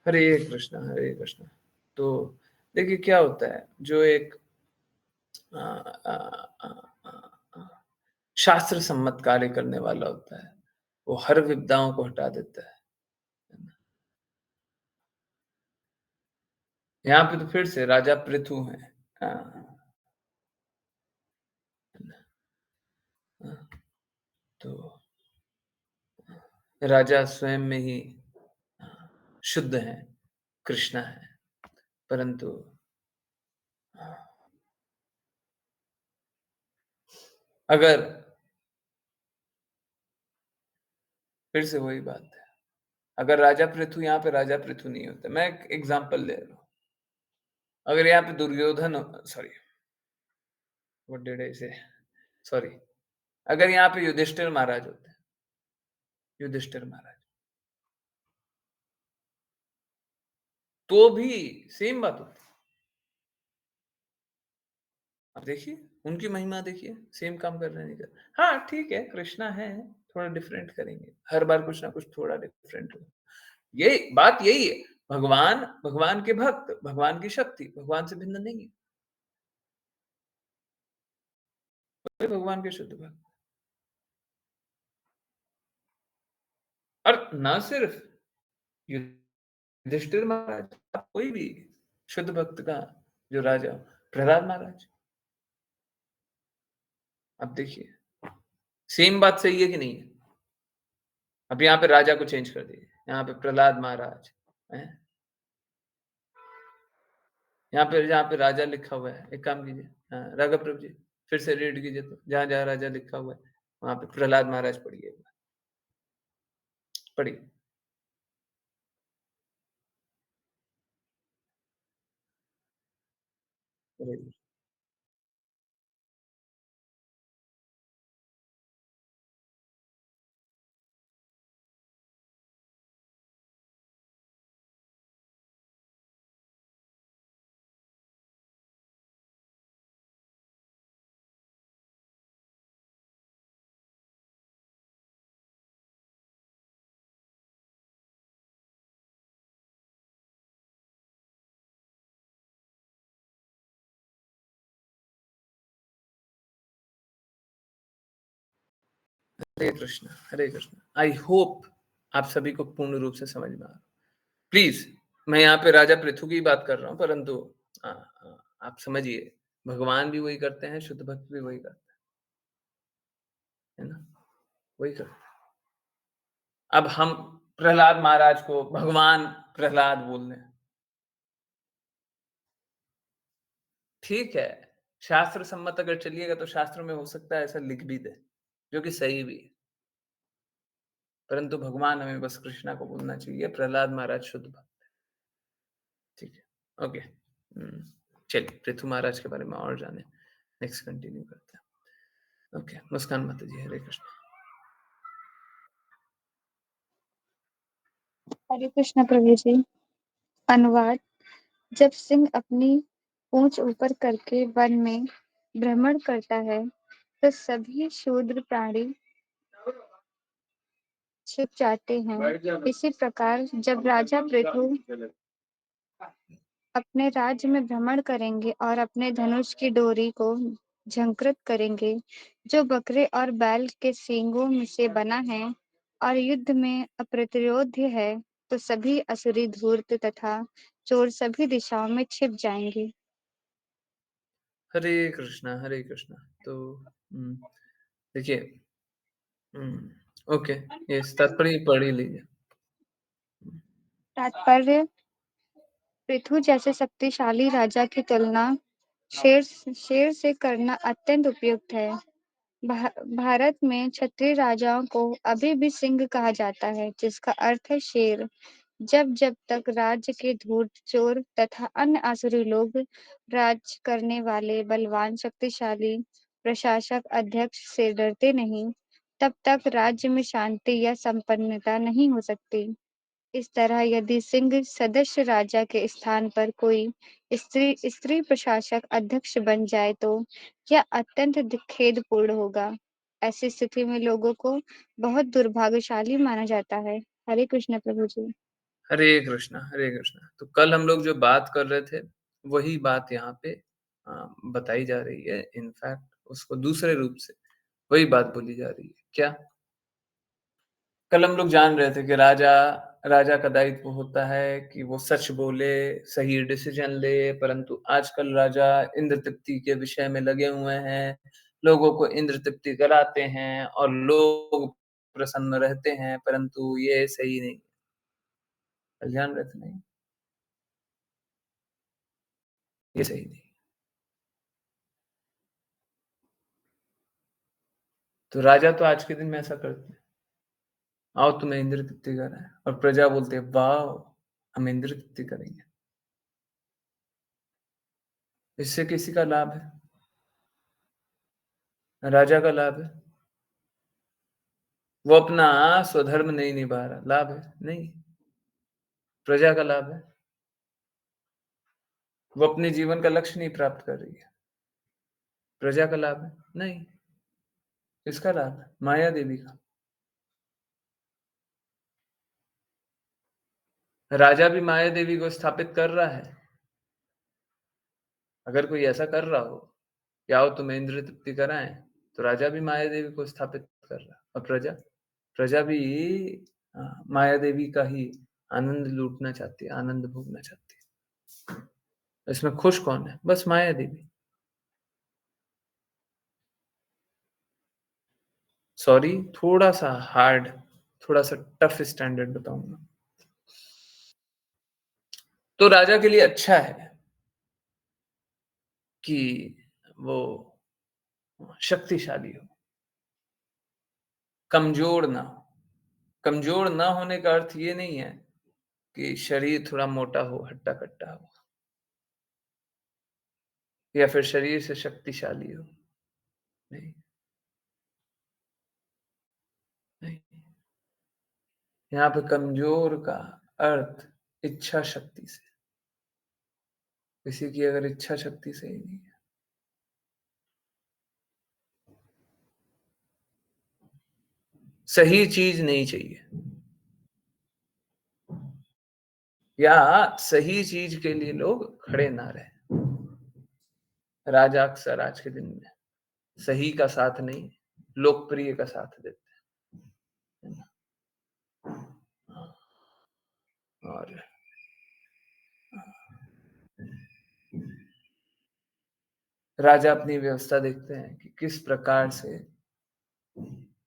Speaker 2: Hare Krishna, Hare Krishna. तो देखिए क्या होता है, जो एक आ, आ, आ, आ, आ, शास्त्र सम्मत कार्य करने वाला होता है, वो हर विपदाओं को हटा देता है। यहाँ पे तो फिर से राजा पृथु हैं। तो राजा स्वयं में ही शुद्ध है, कृष्णा है, परंतु अगर फिर से वही बात है, अगर राजा पृथु यहाँ पे राजा पृथु नहीं होता, मैं एक एग्जांपल ले रहा हूँ, अगर यहाँ पे Duryodhan, sorry what did I say, sorry, अगर यहाँ पे युधिष्ठिर महाराज होते, युधिष्ठिर महाराज, तो भी सेम बात होती। अब देखिए उनकी महिमा, देखिए सेम काम कर रहे हैं, नहीं कर, हाँ ठीक है कृष्णा है, थोड़ा डिफरेंट करेंगे, हर बार कुछ ना कुछ थोड़ा डिफरेंट हो, ये बात यही है। भगवान, भगवान के भक्त, भगवान की शक्ति भगवान से भिन्न नहीं है, भगवान के शुद्ध भक्त। और न सिर्फ युधिष्ठिर महाराज, कोई भी शुद्ध भक्त का जो राजा, प्रहलाद महाराज, अब देखिए सेम बात सही है कि नहीं है। अब यहाँ पे राजा को चेंज कर दिए, यहाँ पे प्रहलाद महाराज है, यहाँ पे राजा लिखा हुआ है, एक काम कीजिए, राघव प्रभु जी फिर से रीड कीजिए, तो जहां जहां राजा लिखा हुआ है वहां पे प्रहलाद महाराज पढ़िए, पढ़िए। हरे कृष्ण, हरे कृष्ण। आई होप आप सभी को पूर्ण रूप से समझ में आ रहा। प्लीज, मैं यहाँ पे राजा पृथु की बात कर रहा हूँ, परंतु आप समझिए, भगवान भी वही करते हैं, शुद्ध भक्त भी वही करते हैं, है ना, वही करते हैं। अब हम प्रहलाद महाराज को भगवान प्रहलाद बोल रहे हैं, ठीक है, शास्त्र सम्मत अगर चलिएगा तो शास्त्रों में हो सकता है ऐसा लिख भी दे, जो कि सही भी है, परंतु भगवान हमें बस कृष्णा को बोलना चाहिए, प्रहलाद महाराज शुद्ध भक्त, ठीक है, ओके। चलिए पृथु महाराज के बारे में और जाने, नेक्स्ट कंटिन्यू करते हैं। ओके, मुस्कान माता जी, हरे कृष्ण।
Speaker 4: हरे कृष्ण प्रभु जी। अनुवाद। जब सिंह अपनी पूंछ ऊपर करके वन में भ्रमण करता है तो सभी शूद्र प्राणी छिप जाते हैं। इसी प्रकार जब राजा पृथु अपने राज्य में भ्रमण करेंगे और अपने धनुष की डोरी को झंकृत करेंगे, जो बकरे और बैल के सींगों में से बना है और युद्ध में अप्रतिरोध्य है, तो सभी असुरी धूर्त तथा चोर सभी दिशाओं में छिप जाएंगे।
Speaker 2: हरे कृष्णा, हरे कृष्णा। तो देखिए, ओके, ये तात्पर्य पढ़ ही लीजिए।
Speaker 4: तात्पर्य। पृथु जैसे शक्तिशाली राजा की तुलना शेर से करना अत्यंत उपयुक्त है। भारत में क्षत्रिय राजाओं को अभी भी सिंह कहा जाता है, जिसका अर्थ है शेर। जब जब तक राज्य के धूर्त चोर तथा अन्य आसुरी लोग राज करने वाले बलवान शक्तिशाली प्रशासक अध्यक्ष से डरते नहीं, तब तक राज्य में शांति या संपन्नता नहीं हो सकती। इस तरह यदि सिंह सदस्य राजा के स्थान पर कोई स्त्री प्रशासक अध्यक्ष बन जाए तो यह अत्यंत खेदपूर्ण होगा। ऐसी स्थिति में लोगों को बहुत दुर्भाग्यशाली माना जाता है। हरे कृष्ण प्रभु जी।
Speaker 2: हरे कृष्णा, हरे कृष्णा। तो कल हम लोग जो बात कर रहे थे, वही बात यहाँ पे बताई जा रही है। इनफैक्ट उसको दूसरे रूप से वही बात बोली जा रही है। क्या? कल हम लोग जान रहे थे कि राजा का दायित्व होता है कि वो सच बोले, सही डिसीजन ले, परंतु आजकल राजा इंद्र तृप्ति के विषय में लगे हुए हैं, लोगों को इंद्र तृप्ति कराते हैं और लोग प्रसन्न रहते हैं, परंतु ये सही नहीं। कल जान रहे थे नहीं, ये सही नहीं। तो राजा तो आज के दिन में ऐसा करते हैं, आओ तुम्हें इंद्र तृप्ति कर रहा है, और प्रजा बोलते है वाह हम इंद्र तृप्ति करेंगे। इससे किसी का लाभ है? राजा का लाभ है। वो अपना स्वधर्म नहीं निभा रहा, लाभ है? नहीं। प्रजा का लाभ है। वो अपने जीवन का लक्ष्य नहीं प्राप्त कर रही है, प्रजा का लाभ है? नहीं। किसका लाभ है? माया देवी का। राजा भी माया देवी को स्थापित कर रहा है। अगर कोई ऐसा कर रहा हो कि आओ तुम्हें इंद्र तृप्ति कराएं, तो राजा भी माया देवी को स्थापित कर रहा है। और प्रजा भी माया देवी का ही आनंद लूटना चाहती है, आनंद भोगना चाहती है। इसमें खुश कौन है? बस माया देवी। सॉरी, थोड़ा सा हार्ड, थोड़ा सा टफ स्टैंडर्ड बताऊंगा। तो राजा के लिए अच्छा है कि वो शक्तिशाली हो, कमजोर ना हो। कमजोर ना होने का अर्थ ये नहीं है कि शरीर थोड़ा मोटा हो, हट्टा कट्टा हो, या फिर शरीर से शक्तिशाली हो। नहीं, नहीं। यहाँ पे कमजोर का अर्थ इच्छा शक्ति से। किसी की अगर इच्छा शक्ति सही नहीं है, सही चीज नहीं चाहिए, या सही चीज के लिए लोग खड़े ना रहे। राजा अक्सर आज के दिन में सही का साथ नहीं, लोकप्रिय का साथ देते हैं। और राजा अपनी व्यवस्था देखते हैं कि किस प्रकार से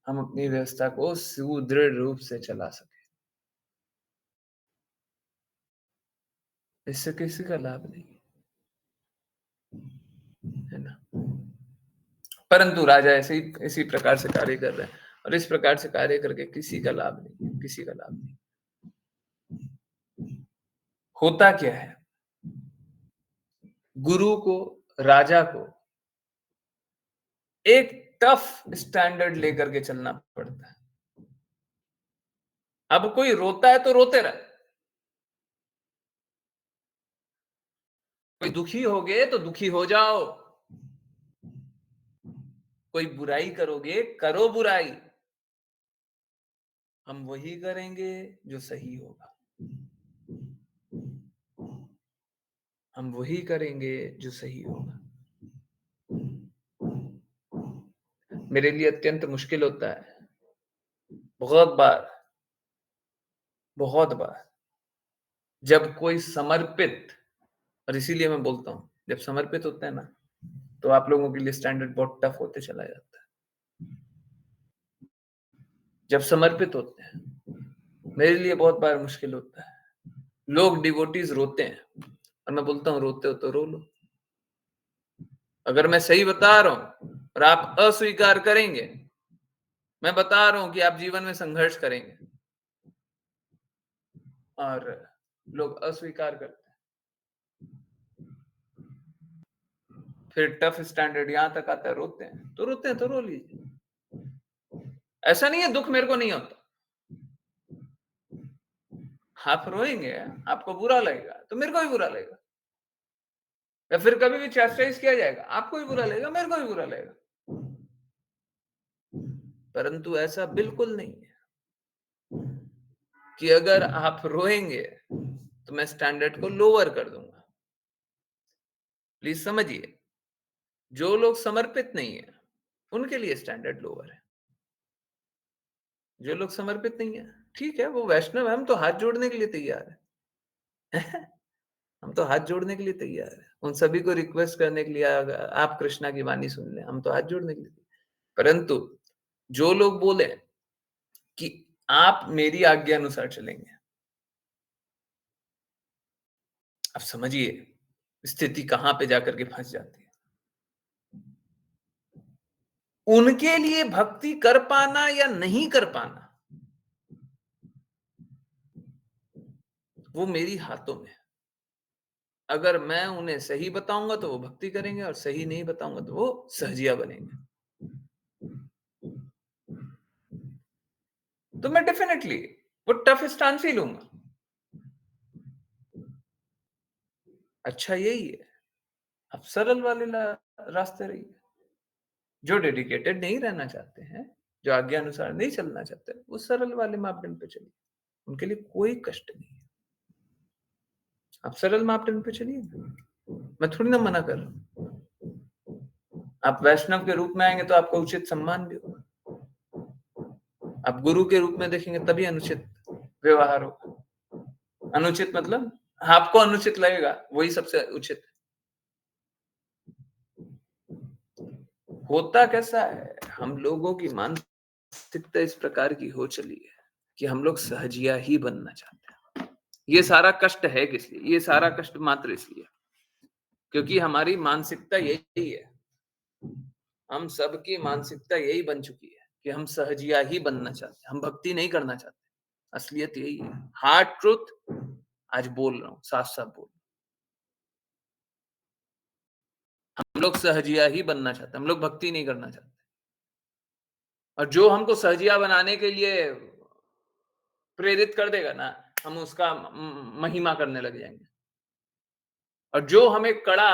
Speaker 2: हम अपनी व्यवस्था को सुदृढ़ रूप से चला सके। इससे किसी का लाभ नहीं है ना। परंतु राजा ऐसे ही इसी प्रकार से कार्य कर रहे हैं, और इस प्रकार से कार्य करके किसी का लाभ नहीं है, किसी का लाभ नहीं। होता क्या है? गुरु को, राजा को एक टफ स्टैंडर्ड लेकर के चलना पड़ता है। अब कोई रोता है तो रोते रहे, कोई दुखी हो गए तो दुखी हो जाओ, कोई बुराई करोगे, करो बुराई, हम वही करेंगे जो सही होगा, हम वही करेंगे जो सही होगा। मेरे लिए अत्यंत मुश्किल होता है बहुत बार जब कोई समर्पित, और इसीलिए मैं बोलता हूं जब समर्पित होते हैं ना, तो आप लोगों के लिए स्टैंडर्ड बहुत टफ होते चला जाता है। जब समर्पित होते हैं, मेरे लिए बहुत बार मुश्किल होता है। लोग डिवोटीज रोते हैं, और मैं बोलता हूं रोते हो तो रो लो। अगर मैं सही बता रहा हूं और आप अस्वीकार करेंगे, मैं बता रहा हूं कि आप जीवन में संघर्ष करेंगे, और लोग अस्वीकार करते हैं, फिर टफ स्टैंडर्ड यहां तक आता है, रोते हैं तो रो लीजिए। ऐसा नहीं है दुख मेरे को नहीं होता, आप रोएंगे, आपको बुरा लगेगा तो मेरे को भी बुरा लगेगा, या फिर कभी भी चैस्टाइज किया जाएगा, आपको भी बुरा लगेगा, मेरे को भी बुरा लगेगा। परंतु ऐसा बिल्कुल नहीं है कि अगर आप रोएंगे तो मैं स्टैंडर्ड को लोअर कर दूंगा। प्लीज समझिए, जो लोग समर्पित नहीं है उनके लिए स्टैंडर्ड लोअर है। जो लोग समर्पित नहीं है, ठीक है, वो वैष्णव है, हम तो हाथ जोड़ने के लिए तैयार है। हम तो हाथ जोड़ने के लिए तैयार है, उन सभी को रिक्वेस्ट करने के लिए, आप कृष्णा की वाणी सुन लें, हम तो हाथ जोड़ने के लिए। परंतु जो लोग बोले कि आप मेरी आज्ञा अनुसार चलेंगे, अब समझिए स्थिति कहां पे जाकर के फंस जाती है। उनके लिए भक्ति कर पाना या नहीं कर पाना वो मेरी हाथों में है। अगर मैं उन्हें सही बताऊंगा तो वो भक्ति करेंगे, और सही नहीं बताऊंगा तो वो सहजिया बनेंगे। तो मैं डेफिनेटली वो टफ स्टांस ही लूंगा। अच्छा यही है, अब सरल वाले रास्ते रहिए। जो डेडिकेटेड नहीं रहना चाहते हैं, जो आज्ञा अनुसार नहीं चलना चाहते, वो सरल वाले मापदंड पे चलिए, उनके लिए कोई कष्ट नहीं है। आप सरल मापदंड पे चलिए, मैं थोड़ी ना मना कर रहा हूं। आप वैष्णव के रूप में आएंगे तो आपको उचित सम्मान भी होगा। आप गुरु के रूप में देखेंगे तभी अनुचित व्यवहार होगा। अनुचित मतलब आपको अनुचित लगेगा, वही सबसे उचित। होता कैसा है, हम लोगों की मानसिकता इस प्रकार की हो चली है कि हम लोग सहजिया ही बनना चाहते हैं। ये सारा कष्ट है किस लिए? ये सारा कष्ट मात्र इसलिए क्योंकि हमारी मानसिकता यही है। हम सबकी मानसिकता यही बन चुकी है कि हम सहजिया ही बनना चाहते हैं, हम भक्ति नहीं करना चाहते। असलियत यही है, हार्ड ट्रूथ आज बोल रहा हूं, साफ साफ बोल रहा हूं। हम लोग सहजिया ही बनना चाहते हैं, हम लोग भक्ति नहीं करना चाहते। और जो हमको सहजिया बनाने के लिए प्रेरित कर देगा ना, हम उसका महिमा करने लग जाएंगे। और जो हमें कड़ा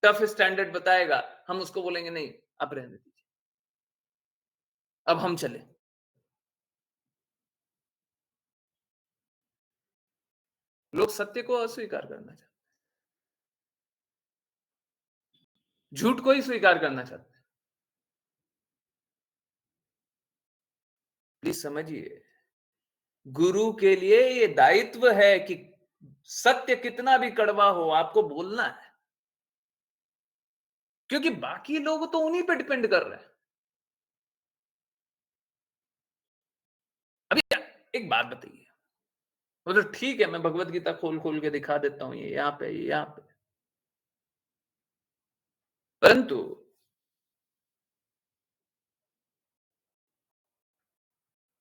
Speaker 2: टफ स्टैंडर्ड बताएगा, हम उसको बोलेंगे नहीं, अब रहने दीजिए, अब हम चले। लोग सत्य को अस्वीकार करना चाहते हैं, झूठ को ही स्वीकार करना चाहते हैं। प्लीज समझिए, गुरु के लिए ये दायित्व है कि सत्य कितना भी कड़वा हो आपको बोलना है, क्योंकि बाकी लोग तो उन्हीं पे डिपेंड कर रहे हैं। अभी एक बात बताइए, वो तो ठीक है, मैं भगवत गीता खोल खोल के दिखा देता हूं, ये यहाँ पे, ये यहाँ पे, परंतु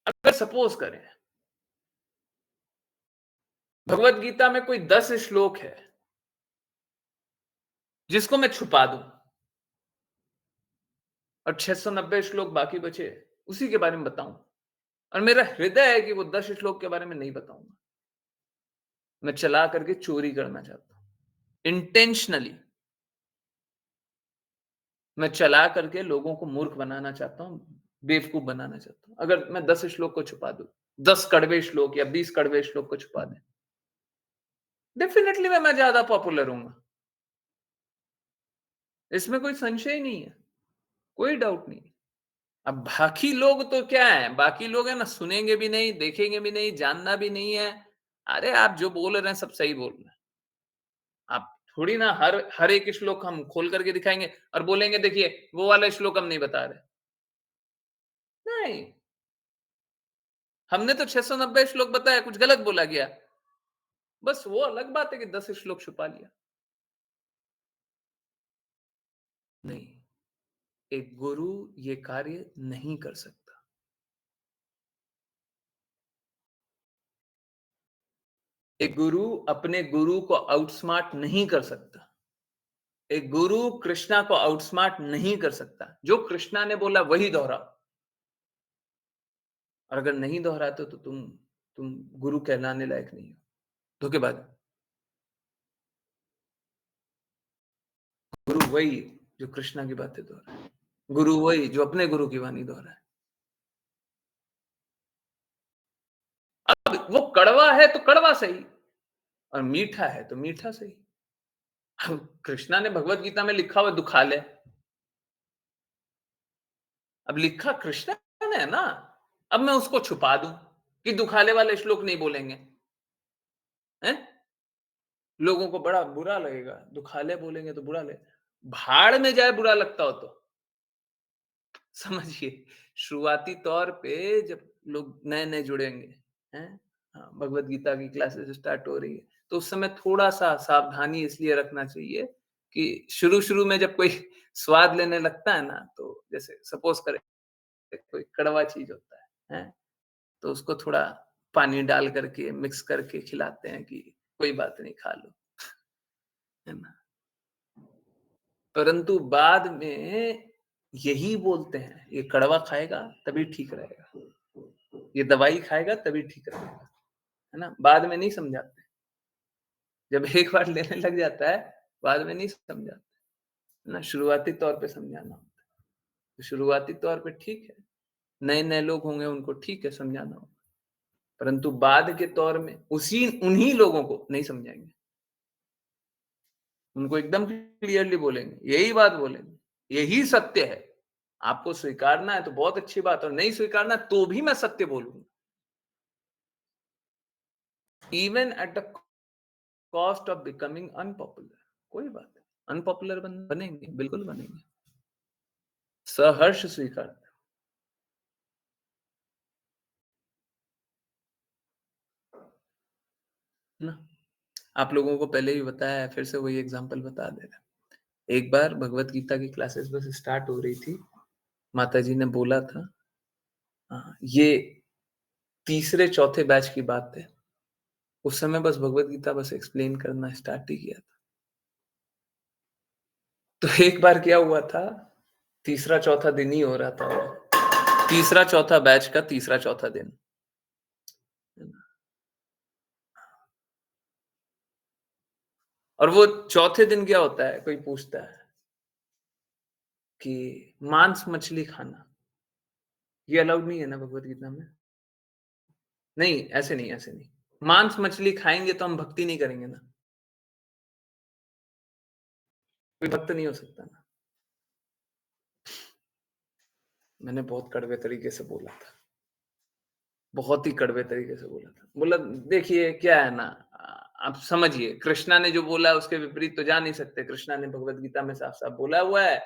Speaker 2: अगर सपोज करें भगवत गीता में कोई 10 श्लोक है जिसको मैं छुपा दूं, और 690 श्लोक बाकी बचे उसी के बारे में बताऊं, और मेरा हृदय है कि वो 10 श्लोक के बारे में नहीं बताऊंगा, मैं चला करके चोरी करना चाहता हूं, इंटेंशनली मैं चला करके लोगों को मूर्ख बनाना चाहता हूं, बेवकूफ बनाना चाहता हूं। अगर मैं 10 श्लोक को छुपा दूं, 10 कड़वे श्लोक या 20 कड़वे श्लोक को छुपा दें, डेफिनेटली मैं ज्यादा पॉपुलर हूंगा, इसमें कोई संशय नहीं है, कोई डाउट नहीं। अब बाकी लोग तो क्या है, बाकी लोग है ना, सुनेंगे भी नहीं, देखेंगे भी नहीं, जानना भी नहीं है। अरे आप जो बोल रहे हैं सब सही बोल रहे हैं, आप थोड़ी ना हर एक श्लोक हम खोल करके दिखाएंगे और बोलेंगे देखिए वो वाला श्लोक हम नहीं बता रहे। नहीं, हमने तो 690 श्लोक बताया, कुछ गलत बोला गया, बस वो अलग बात है कि 10 श्लोक छुपा लिया। नहीं, एक गुरु ये कार्य नहीं कर सकता। एक गुरु अपने गुरु को आउटस्मार्ट नहीं कर सकता। एक गुरु कृष्णा को आउटस्मार्ट नहीं कर सकता। जो कृष्णा ने बोला वही दोहराओ, और अगर नहीं दोहराते तो तुम गुरु कहलाने लायक नहीं हो, धोखेबाज। गुरु वही जो कृष्णा की बातें दोहराए, गुरु वही जो अपने गुरु की वाणी दोहराए। अब अब वो कड़वा है तो कड़वा सही और मीठा है तो मीठा सही। अब कृष्णा ने भगवत गीता में लिखा हुआ दुखालय, अब लिखा कृष्णा ने है ना, अब मैं उसको छुपा दूं कि दुखाले वाले श्लोक नहीं बोलेंगे, हैं? लोगों को बड़ा बुरा लगेगा, दुखाले बोलेंगे तो बुरा लगेगा। भाड़ में जाए बुरा लगता हो तो। समझिए, शुरुआती तौर पे जब लोग नए-नए जुड़ेंगे, हैं? हाँ, भगवत गीता की क्लासेस स्टार्ट हो रही है, तो उस समय थोड़ा-सा सावधानी इसलिए रखना चाहिए कि शुरू-शुरू में जब कोई स्वाद लेने लगता है ना, तो जैसे सपोज़ करें कोई कड़वा चीज़ होता है, हैं? तो उसको थोड़ा पानी डाल करके मिक्स करके खिलाते हैं कि कोई बात नहीं खा लो, है ना? परंतु बाद में यही बोलते हैं, ये कड़वा खाएगा तभी ठीक रहेगा, ये दवाई खाएगा तभी ठीक रहेगा, है ना? बाद में नहीं समझाते। जब एक बार लेने लग जाता है, बाद में नहीं समझाते, है ना? शुरुआती तौर पे समझाना होता है। तो शुरुआती तौर पे ठीक है, नए-नए लोग होंगे उनको ठीक है समझाना होगा, परंतु बाद के तौर में उसी उन्हीं लोगों को नहीं समझाएँगे। उनको एकदम क्लियरली बोलेंगे, यही बात बोलेंगे, यही सत्य है। आपको स्वीकारना है तो बहुत अच्छी बात, और नहीं स्वीकारना तो भी मैं सत्य बोलूँगा। Even at the cost of becoming unpopular, कोई बात नहीं, अनपॉपुलर बनेंगे, बिल्कुल बनेंगे, सहर्ष स्वीकार ना। आप लोगों को पहले ही बताया है, फिर से वही एग्जांपल बता दे रहा हूं। एक बार भगवत गीता की क्लासेस बस स्टार्ट हो रही थी, माताजी ने बोला था, ये तीसरे चौथे बैच की बात है, उस समय बस भगवत गीता बस एक्सप्लेन करना स्टार्ट ही किया था। तो एक बार क्या हुआ था, तीसरा चौथा दिन ही हो रहा था, तीसरा चौथा बैच का तीसरा चौथा दिन, और वो चौथे दिन क्या होता है, कोई पूछता है कि मांस मछली खाना ये अलाउड नहीं है ना भगवत गीता में? नहीं, ऐसे नहीं, ऐसे नहीं। मांस मछली खाएंगे तो हम भक्ति नहीं करेंगे ना, कोई भक्त नहीं हो सकता ना। मैंने बहुत कड़वे तरीके से बोला था, बहुत ही कड़वे तरीके से बोला था। बोला देखिए क्या है ना, आप समझिए, कृष्णा ने जो बोला उसके विपरीत तो जा नहीं सकते। कृष्णा ने भगवत गीता में साफ-साफ बोला हुआ है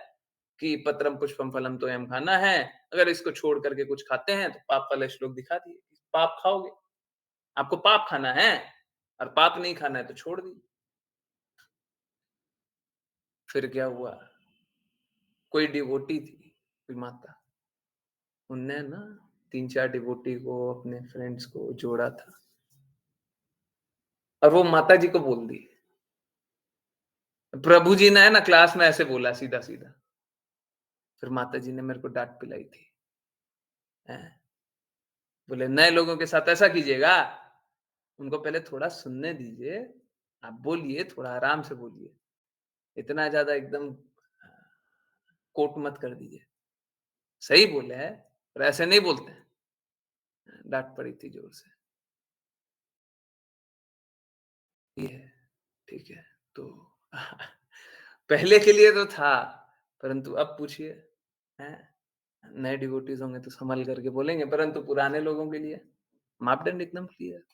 Speaker 2: कि पत्रम पुष्पम फलम तोयम खाना है, अगर इसको छोड़ करके कुछ खाते हैं तो पाप वाले श्लोक दिखा दिए, पाप खाओगे, आपको पाप खाना है और पाप नहीं खाना है तो छोड़ दीजिए। फिर क्या हुआ, कोई डिवोटी थी, कोई माता, उनने ना 3-4 डिवोटी को, अपने फ्रेंड्स को जोड़ा था और वो माता जी को बोल दी। प्रभु जी ने है ना क्लास में ऐसे बोला सीधा-सीधा। फिर माता जी ने मेरे को डाँट पिलाई थी। हैं? बोले नए लोगों के साथ ऐसा कीजिएगा? उनको पहले थोड़ा सुनने दीजिए। आप बोलिए, थोड़ा आराम से बोलिए। इतना ज़्यादा एकदम कोट मत कर दीजिए। सही बोले हैं, पर ऐसे नहीं बोलते हैं। डाँट पड़ी थी जोर से। ये है, ठीक है। तो पहले के लिए तो था, परंतु अब पूछिए, हैं? नए डिवोटीज होंगे तो संभल करके बोलेंगे, परंतु पुराने लोगों के लिए मापदंड एकदम क्लियर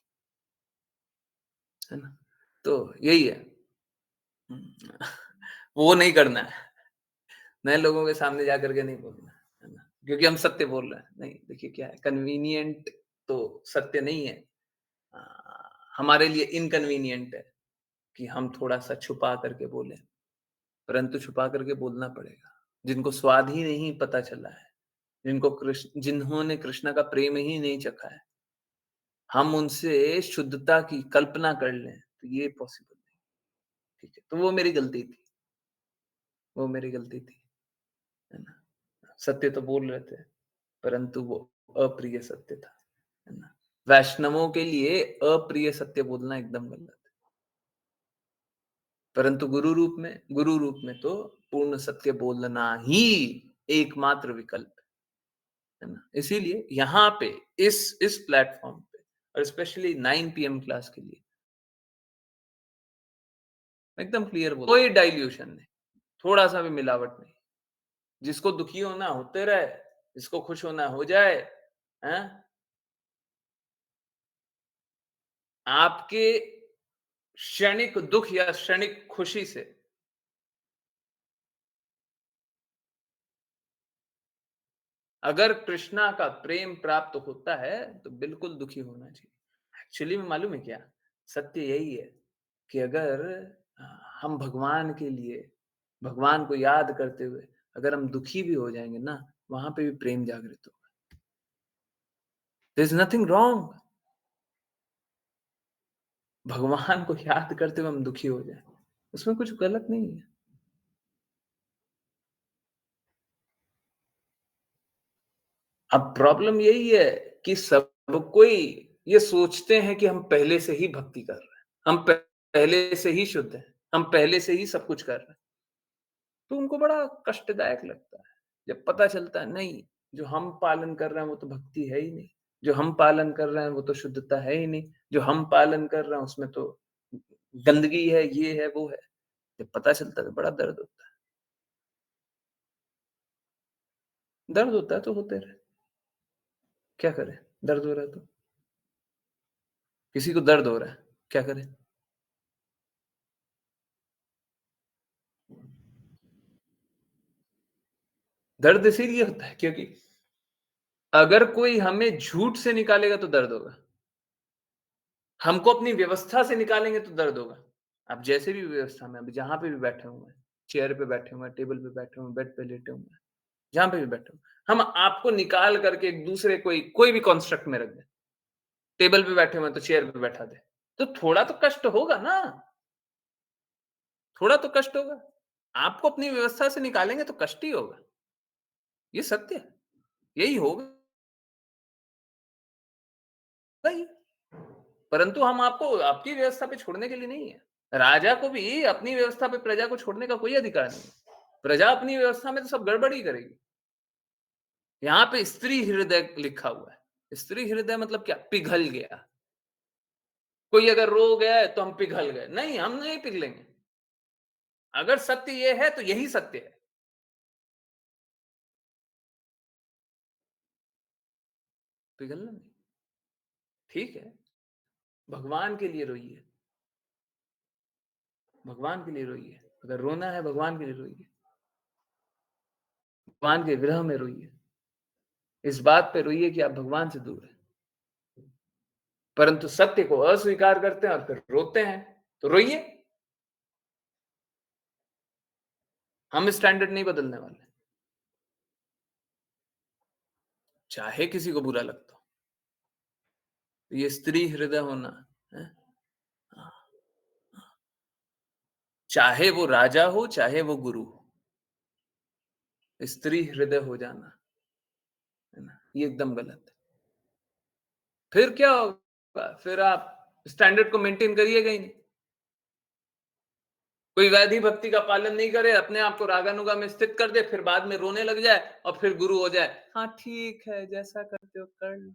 Speaker 2: है ना। तो यही है। वो नहीं करना है, नए लोगों के सामने जा करके नहीं बोलना है ना, क्योंकि हम सत्य बोल रहे हैं। नहीं, देखिए क्या है, कन्वीनियंट तो सत्य नहीं है, आ, हमारे लिए इनकन्वीनियंट है कि हम थोड़ा सा छुपा करके बोले, परंतु छुपा करके बोलना पड़ेगा। जिनको स्वाद ही नहीं पता चला है, जिन्होंने कृष्ण का प्रेम ही नहीं चखा है, हम उनसे शुद्धता की कल्पना कर लें तो ये पॉसिबल नहीं। ठीक है, तो वो मेरी गलती थी, वो मेरी गलती थी, है ना। सत्य तो बोल रहे थे, परंतु वो अप्रिय सत्य था, है ना। वैष्णवों के लिए अप्रिय सत्य बोलना एकदम गलत है, परंतु गुरु रूप में तो पूर्ण सत्य बोलना ही एकमात्र विकल्प है ना। इसीलिए यहाँ पे इस प्लेटफॉर्म पे और स्पेशली 9 PM क्लास के लिए एकदम क्लियर बोल, कोई डाइल्यूशन नहीं, थोड़ा सा भी मिलावट नहीं। जिसको दुखी होना होते रहे, जिसको खुश होना हो जाए। हैं? आपके क्षणिक दुख या क्षणिक खुशी से अगर कृष्णा का प्रेम प्राप्त होता है तो बिल्कुल दुखी होना चाहिए। एक्चुअली में मालूम है क्या, सत्य यही है कि अगर हम भगवान के लिए, भगवान को याद करते हुए अगर हम दुखी भी हो जाएंगे ना, वहां पे भी प्रेम जागृत होगा। There is nothing wrong. भगवान को याद करते हुए हम दुखी हो जाए, उसमें कुछ गलत नहीं है। अब प्रॉब्लम यही है कि सब कोई ये सोचते हैं कि हम पहले से ही भक्ति कर रहे हैं, हम पहले से ही शुद्ध हैं, हम पहले से ही सब कुछ कर रहे हैं। तो उनको बड़ा कष्टदायक लगता है जब पता चलता है नहीं, जो हम पालन कर रहे हैं वो तो भक्ति है ही नहीं, जो हम पालन कर रहे हैं वो तो शुद्धता है ही नहीं, जो हम पालन कर रहे हैं उसमें तो गंदगी है, ये है, वो है। जब पता चलता है तो बड़ा दर्द होता है। दर्द होता है तो होते रहे, क्या करें? दर्द हो रहा है तो, किसी को दर्द हो रहा है, क्या करें? दर्द इसीलिए होता है क्योंकि अगर कोई हमें झूठ से निकालेगा तो दर्द होगा, हमको अपनी व्यवस्था से निकालेंगे तो दर्द होगा। आप जैसे भी व्यवस्था में, अभी जहां पे भी बैठे हुए हैं, चेयर पे बैठे हुए हैं, टेबल पे बैठे हुए हैं, बेड पे लेटे हुए हैं, जहां पे भी बैठे हुए, हम आपको निकाल करके एक दूसरे कोई भी कॉन्स्ट्रक्ट में रख दे, टेबल पे बैठे हुए हैं तो चेयर पे बैठा दे, तो थोड़ा तो कष्ट होगा ना, थोड़ा तो कष्ट होगा। आपको अपनी व्यवस्था से निकालेंगे तो कष्ट ही होगा, ये सत्य है, यही होगा ही। परंतु हम आपको आपकी व्यवस्था पे छोड़ने के लिए नहीं है। राजा को भी अपनी व्यवस्था पे प्रजा को छोड़ने का कोई अधिकार नहीं है। प्रजा अपनी व्यवस्था में तो सब गड़बड़ ही करेगी। यहाँ पे स्त्री हृदय लिखा हुआ है। स्त्री हृदय मतलब क्या? पिघल गया। कोई अगर रो गया है तो हम पिघल गए, नहीं, हम नहीं पिघलेंगे। अगर सत्य ये है तो यही सत्य है। पिघलना नहीं, ठीक है, भगवान के लिए रोइए, भगवान के लिए रोइए। अगर रोना है भगवान के लिए रोइए, भगवान के विरह में रोइए, इस बात पे रोइए कि आप भगवान से दूर हैं। परंतु सत्य को अस्वीकार करते हैं और फिर रोते हैं, तो रोइए। हम स्टैंडर्ड नहीं बदलने वाले, चाहे किसी को बुरा लगता हो। ये स्त्री हृदय होना है, चाहे वो राजा हो चाहे वो गुरु हो, स्त्री हृदय हो जाना है ना, ये एकदम गलत है। फिर क्या होगा? फिर आप स्टैंडर्ड को मेंटेन करिएगा ही नहीं। कोई वैधि भक्ति का पालन नहीं करे, अपने आप को रागानुगा में स्थित कर दे, फिर बाद में रोने लग जाए और फिर गुरु हो जाए, हाँ ठीक है, जैसा करते हो कर लो।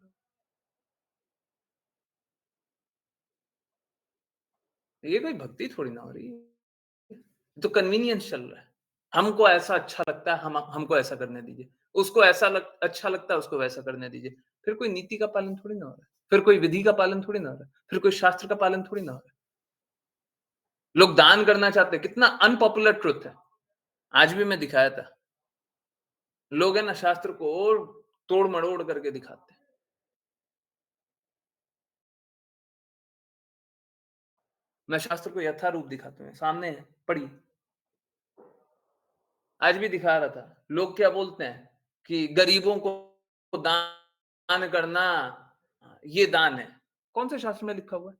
Speaker 2: ये कोई भक्ति थोड़ी ना हो रही है, तो कन्वीनियंस चल रहा है। हमको ऐसा अच्छा लगता है, हमको ऐसा करने दीजिए, उसको ऐसा अच्छा लगता है, उसको वैसा करने दीजिए। फिर कोई नीति का पालन थोड़ी ना हो रहा है, फिर कोई विधि का पालन थोड़ी ना हो रहा है, फिर कोई शास्त्र का पालन थोड़ी ना हो रहा है। लोग दान करना चाहते हैं, कितना अनपॉपुलर ट्रुथ है। आज भी मैं दिखाया था, लोग है ना शास्त्र को और तोड़ मड़ोड़ करके दिखाते हैं। मैं शास्त्र को यथारूप दिखाता हूँ, सामने है, पढ़िए। आज भी दिखा रहा था, लोग क्या बोलते हैं कि गरीबों को दान करना ये दान है। कौन से शास्त्र में लिखा हुआ है?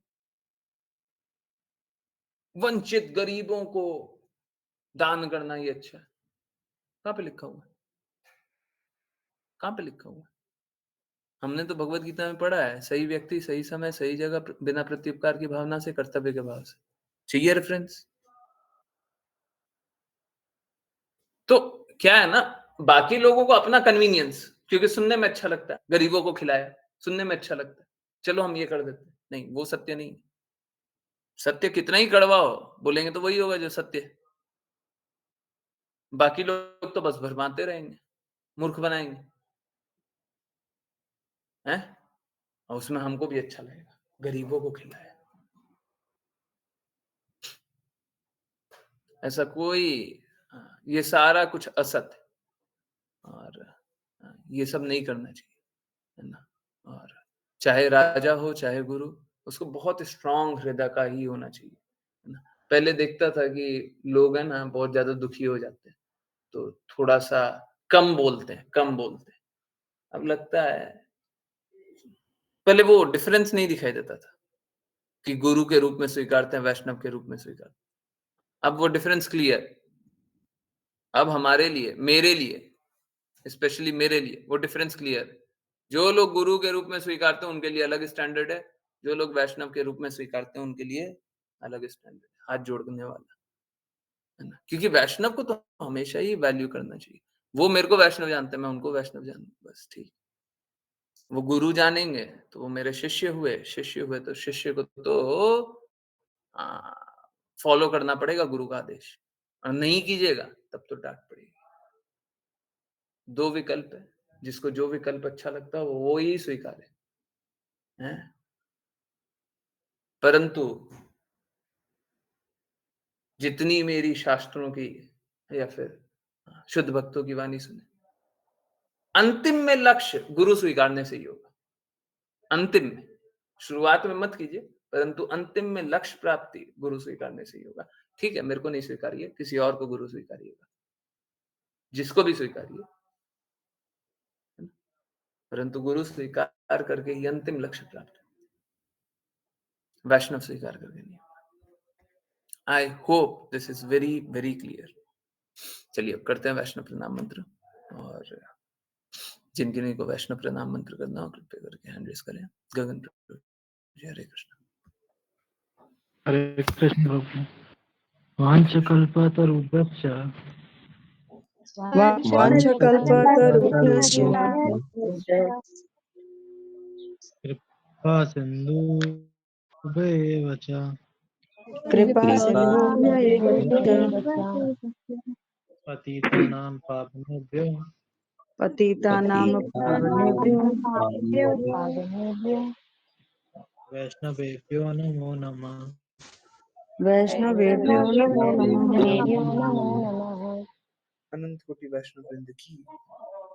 Speaker 2: वंचित गरीबों को दान करना ये अच्छा है। कहां पे लिखा हुआ है? कहां पे लिखा हुआ है? हमने तो भगवत गीता में पढ़ा है, सही व्यक्ति सही समय सही जगह बिना प्रत्युपकार की भावना से, कर्तव्य के भाव से। चाहिए रेफरेंस? तो क्या है ना, बाकी लोगों को अपना कन्वीनियंस, क्योंकि सुनने में अच्छा लगता है, गरीबों को खिलाया, सुनने में अच्छा लगता है, चलो हम ये कर देते हैं। नहीं, वो सत्य नहीं है। सत्य कितना ही कड़वा हो, बोलेंगे तो वही होगा जो सत्य है। बाकी लोग तो बस भरमाते रहेंगे, मूर्ख बनाएंगे, हैं? और उसमें हमको भी अच्छा लगेगा, गरीबों को खिलाया। ऐसा कोई ये सारा कुछ असत है और ये सब नहीं करना चाहिए, है ना? और चाहे राजा हो चाहे गुरु, उसको बहुत स्ट्रांग हृदय का ही होना चाहिए, है ना? पहले देखता था कि लोग है ना बहुत ज्यादा दुखी हो जाते हैं, तो थोड़ा सा कम बोलते हैं, कम बोलते हैं। अब लगता है पहले वो डिफरेंस नहीं दिखाई देता था कि गुरु के रूप में स्वीकारते हैं, वैष्णव के रूप में स्वीकारते हैं। अब वो डिफरेंस क्लियर। अब हमारे लिए, मेरे लिए, स्पेशली मेरे लिए वो डिफरेंस क्लियर है। जो लोग गुरु के रूप में स्वीकारते हैं उनके लिए अलग स्टैंडर्ड है, जो लोग वैष्णव के रूप में स्वीकारते हैं उनके लिए अलग स्टैंडर्ड है, हाथ जोड़ने वाला, है ना? क्योंकि वैष्णव को तो हमेशा ही वैल्यू करना चाहिए। वो मेरे को वैष्णव जानते हैं, मैं उनको वैष्णव जानता, बस ठीक। वो गुरु जानेंगे तो वो मेरे शिष्य हुए, शिष्य हुए तो शिष्य को तो फॉलो करना पड़ेगा गुरु का आदेश, और नहीं कीजिएगा तब तो डांट पड़ेगी। दो विकल्प है, जिसको जो विकल्प अच्छा लगता है वो ही स्वीकारे, हैं? परंतु जितनी मेरी शास्त्रों की या फिर शुद्ध भक्तों की वाणी सुने, अंतिम में लक्ष्य गुरु स्वीकारने से ही होगा। अंतिम में, शुरुआत में मत कीजिए, परंतु अंतिम में लक्ष्य प्राप्ति गुरु स्वीकारने से ही होगा। ठीक है, मेरे को नहीं स्वीकारिए, किसी और को गुरु स्वीकारिएगा, जिसको भी स्वीकारिए, है ना? परंतु गुरु स्वीकार करके ही अंतिम लक्ष्य प्राप्त, वैष्णव स्वीकार करके नहीं। I hope this is very very clear. चलिए अब करते हैं वैष्णव प्रणाम मंत्र, और जिनके नहीं को वैष्णव प्रणाम मंत्र करना हो कृपया करके हैंड रेज करें। गगन प्रभु जी, हरे कृष्ण।
Speaker 5: हरे कृष्ण प्रभु। वाञ्छकल्पतरुभ्यश्च
Speaker 6: वाञ्छकल्पतरुभ्यश्च
Speaker 5: कृपा सिन्धुभ्येव च
Speaker 6: कृपा सिन्धुभ्य एव च
Speaker 5: पतितानां पावनेभ्यो
Speaker 6: पतितानां पावनेभ्यो
Speaker 5: वैष्णवेभ्यो नमो नमः।
Speaker 6: वैष्णवेभ्यो नमो नमः।
Speaker 2: अनंत कोटि वैष्णव वृंद की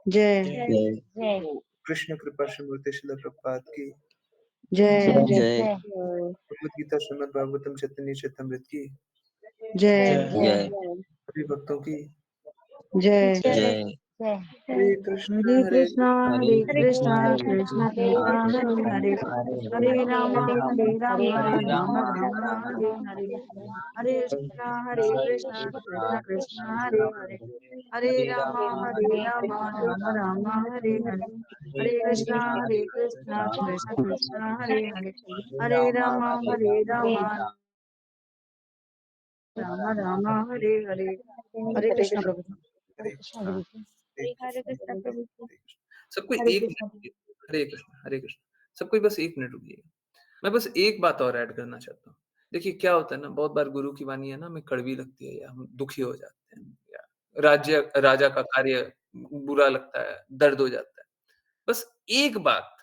Speaker 6: जय
Speaker 2: कृष्ण कृपा श्रीमूर्ति श्रील प्रभुपाद की
Speaker 6: जय
Speaker 2: भगवद गीता श्रीमद् भागवतम चैतन्य चैतन्यमृत की
Speaker 6: जय
Speaker 2: सभी भक्तों की
Speaker 6: जय
Speaker 2: हरे कृष्ण
Speaker 6: हरे
Speaker 2: हरे
Speaker 6: कृष्णा कृष्ण कृष्ण हरे हरे हरे राम राम हरे हरे हरे कृष्ण कृष्ण हरे हरे हरे राम राम हरे हरे हरे कृष्ण कृष्ण कृष्ण हरे हरे हरे राम राम हरे हरे हरे कृष्ण प्रभु।
Speaker 2: हरे कृष्ण हरे कृष्ण हरे कृष्ण। सबको एक मिनट रुकिए। हरे कृष्ण। सबको बस एक मिनट रुकिए। मैं बस एक बात और ऐड करना चाहता हूँ। देखिए क्या होता है ना, बहुत बार गुरु की वाणी है ना हमें कड़वी लगती है, या हम दुखी हो जाते हैं, या राजा का कार्य बुरा लगता है, दर्द हो जाता है। बस एक बात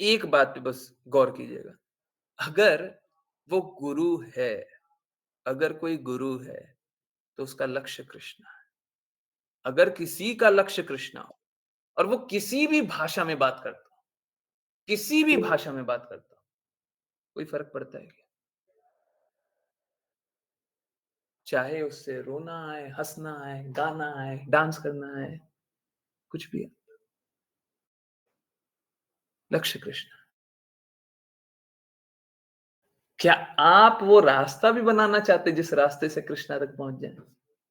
Speaker 2: पे बस गौर कीजिएगा। अगर वो गुरु है, अगर कोई गुरु है तो उसका लक्ष्य कृष्ण है। अगर किसी का लक्ष्य कृष्ण हो और वो किसी भी भाषा में बात करता हो, किसी भी भाषा में बात करता हो, कोई फर्क पड़ता है क्या? चाहे उससे रोना आए, हंसना आए, गाना आए, डांस करना आए, कुछ भी है, लक्ष्य कृष्ण। क्या आप वो रास्ता भी बनाना चाहते जिस रास्ते से कृष्णा तक पहुंच जाए,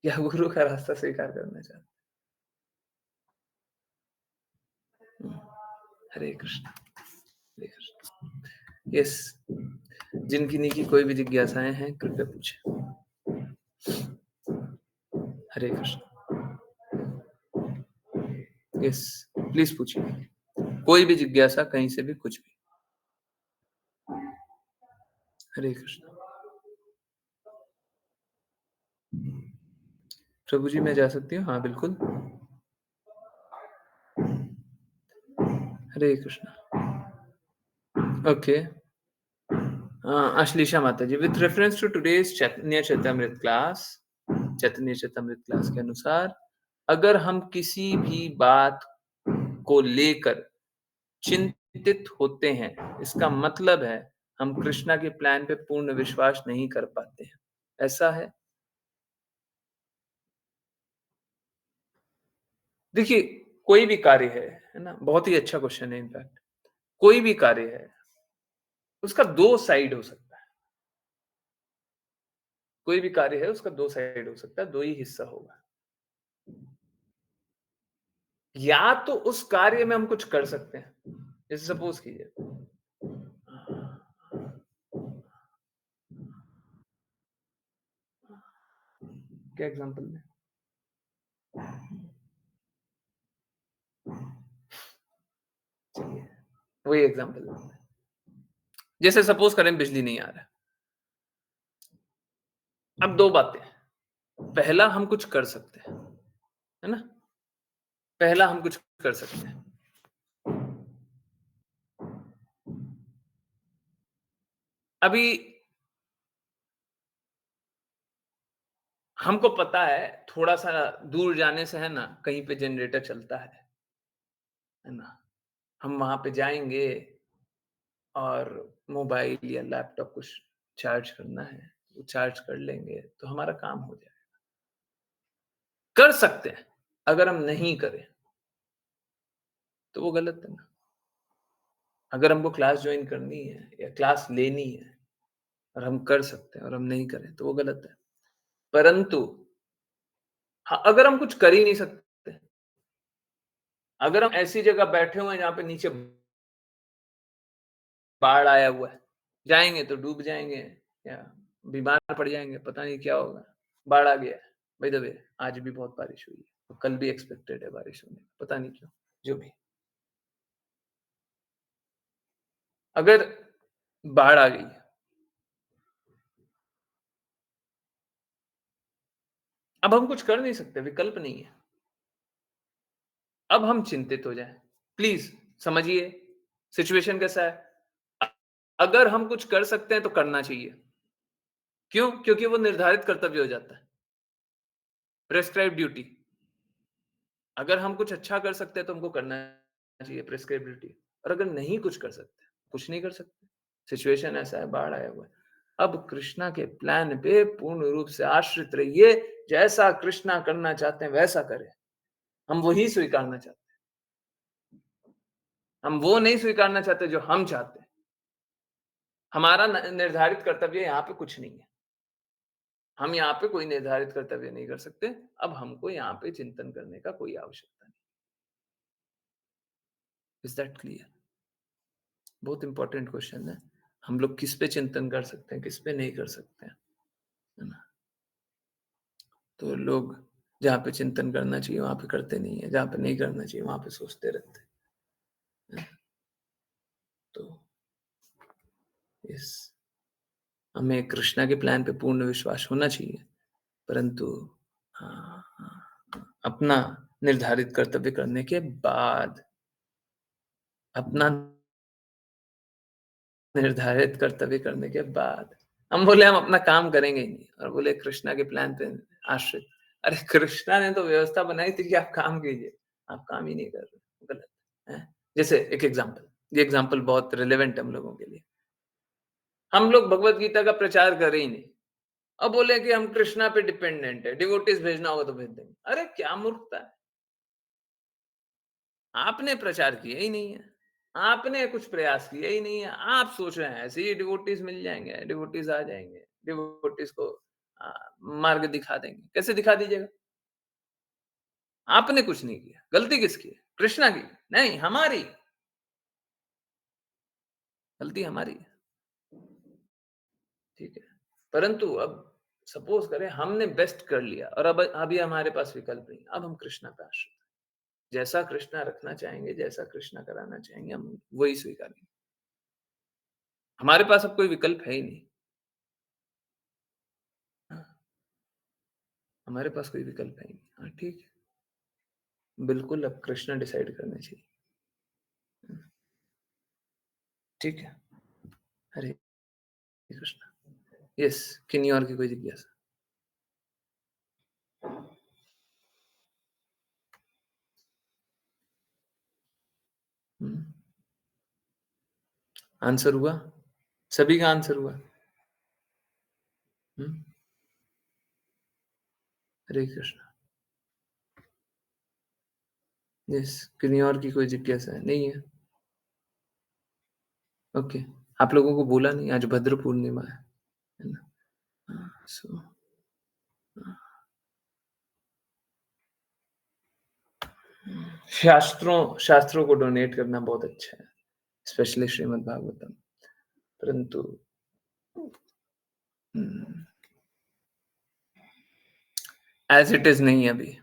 Speaker 2: या गुरु का रास्ता स्वीकार करना चाहते? हरे कृष्ण हरे कृष्ण। यस, जिनकी निकी कोई भी जिज्ञासाएं हैं कृपया पूछे। हरे कृष्ण। यस, प्लीज पूछिए, कोई भी जिज्ञासा कहीं से भी, कुछ भी। हरे कृष्ण। प्रभु जी मैं जा सकती हूँ? हाँ बिल्कुल। हरे Krishna. Okay. Ashlisha Mata ji, with reference to today's Chaitanya Chaitamrit class, Chaitanya Chaitamrit class के अनुसार अगर हम किसी भी बात को लेकर चिंतित होते हैं, इसका मतलब है हम कृष्णा के प्लान पे पूर्ण विश्वास नहीं कर पाते हैं, ऐसा है? देखिए, कोई भी कार्य है ना? बहुत ही अच्छा क्वेश्चन है इनफैक्ट। कोई भी कार्य है, उसका 2 साइड हो सकता है। कोई भी कार्य है, उसका 2 साइड हो सकता है, 2 ही हिस्सा होगा। या तो उस कार्य में हम कुछ कर सकते हैं, जैसे सपोज कीजिए क्या एग्जांपल दें? चलिए, वही एग्जांपल लेते हैं। जैसे सपोज करें बिजली नहीं आ रहा है। अब 2 बातें हैं। पहला हम कुछ कर सकते हैं, है ना? पहला हम कुछ कर सकते हैं। अभी हमको पता है थोड़ा-सा दूर जाने से है ना, कहीं पे जनरेटर चलता है ना? हम वहाँ पे जाएँगे और मोबाइल या लैपटॉप कुछ चार्ज करना है, वो चार्ज कर लेंगे, तो हमारा काम हो जाएगा। कर सकते हैं, अगर हम नहीं करें, तो वो गलत है ना? अगर हमको क्लास जॉइन करनी है या क्लास लेनी है और हम कर सकते हैं और हम नहीं करें, तो वो गलत है। परंतु हाँ, अगर हम कुछ कर ही नहीं सकते, अगर हम ऐसी जगह बैठे हुए हैं जहाँ पे नीचे बाढ़ आया हुआ है, जाएँगे तो डूब जाएँगे या बीमार पड़ जाएँगे, पता नहीं क्या होगा। बाढ़ आ गया है, बाय द वे आज भी बहुत बारिश हुई है, कल भी एक्सपेक्टेड है बारिश होने का, पता नहीं क्यों, जो भी। अगर बाढ़ आ गई, अब हम कुछ कर नहीं सकते, विकल्प नहीं है। अब हम चिंतित हो जाएँ, प्लीज़ समझिए सिचुएशन कैसा है। अ अगर हम कुछ कर सकते हैं तो करना चाहिए। क्यों? क्योंकि वो निर्धारित कर्तव्य हो जाता है, प्रिस्क्राइब्ड ड्यूटी। अगर हम कुछ अच्छा कर सकते हैं तो हमको करना चाहिए प्रिस्क्राइब्ड ड्यूटी, और अगर नहीं कुछ कर सकते, कुछ नहीं कर सकते। सिचुएशन ऐसा है, बाढ़ आया हुआ है। अब कृष्णा के प्लान पे पूर्ण रूप से आश्रित रहिए, जैसा कृष्णा करना चाहते हैं वैसा करें। हम वही स्वीकारना चाहते हैं। हम वो नहीं स्वीकारना चाहते जो हम चाहते हैं। हमारा निर्धारित कर्तव्य यहाँ पे कुछ नहीं है। हम यहाँ पे कोई निर्धारित कर्तव्य नहीं कर सकते। अब हमको यहाँ पे चिंतन करने का कोई आवश्यकता नहीं। Is that clear? बहुत इंपॉर्टेंट क्वेश्चन है। हम लोग किस पे चिंतन कर सकते हैं, किस पे नहीं कर सकते हैं, है ना? तो लोग जहाँ पे चिंतन करना चाहिए वहां पे करते नहीं है, जहाँ पे नहीं करना चाहिए वहां पे सोचते रहते हैं। तो इस हमें कृष्णा के प्लान पे पूर्ण विश्वास होना चाहिए, परंतु हाँ, अपना निर्धारित कर्तव्य करने के बाद, अपना निर्धारित कर्तव्य करने के बाद हम बोले हम अपना काम करेंगे ही नहीं, और बोले कृष्णा के प्लान पे आश्रित। अरे कृष्णा ने तो व्यवस्था बनाई थी कि आप काम कीजिए, आप काम ही नहीं कर रहे, गलत है। जैसे एक एग्जांपल, ये एग्जांपल बहुत रिलेवेंट है हम लोगों के लिए। हम लोग भगवत गीता का प्रचार कर ही नहीं, अब बोले कि हम कृष्णा पे डिपेंडेंट है, डिवोटीज भेजना होगा तो भेज देंगे। अरे क्या मूर्खता है, आपने प्रचार किया ही नहीं है, आपने कुछ प्रयास किया ही नहीं है। आप सोच रहे हैं ऐसे ही डिवोटीज मिल जाएंगे, डिवोटीज आ जाएंगे, डिवोटीज को मार्ग दिखा देंगे। कैसे दिखा दीजिएगा? आपने कुछ नहीं किया। गलती किसकी है? कृष्णा की नहीं, हमारी गलती, हमारी है। ठीक है, परंतु अब सपोज करें हमने बेस्ट कर लिया और अब अभी हमारे पास विकल्प नहीं, अब हम कृष्णा पे आश्रित हैं। जैसा कृष्णा रखना चाहेंगे, जैसा कृष्णा कराना चाहेंगे, हम वही स्वीकारेंगे। हमारे पास अब कोई विकल्प है ही नहीं। हमारे पास कोई विकल्प है नहीं। हाँ ठीक है, बिल्कुल अब कृष्ण डिसाइड करने चाहिए। ठीक है, हरे कृष्ण। यस, किन्हीं और की कोई जिज्ञासा? आंसर हुआ? सभी का आंसर हुआ? हरे कृष्ण। यस, किन्हीं और की कोई जिज्ञासा है? नहीं है? ओके, आप लोगों को बोला नहीं आज भद्र पूर्णिमा है ना? सो शास्त्रों को डोनेट करना बहुत अच्छा है, स्पेशली श्रीमद् भागवतम, परंतु एज इट इज नहीं। अभी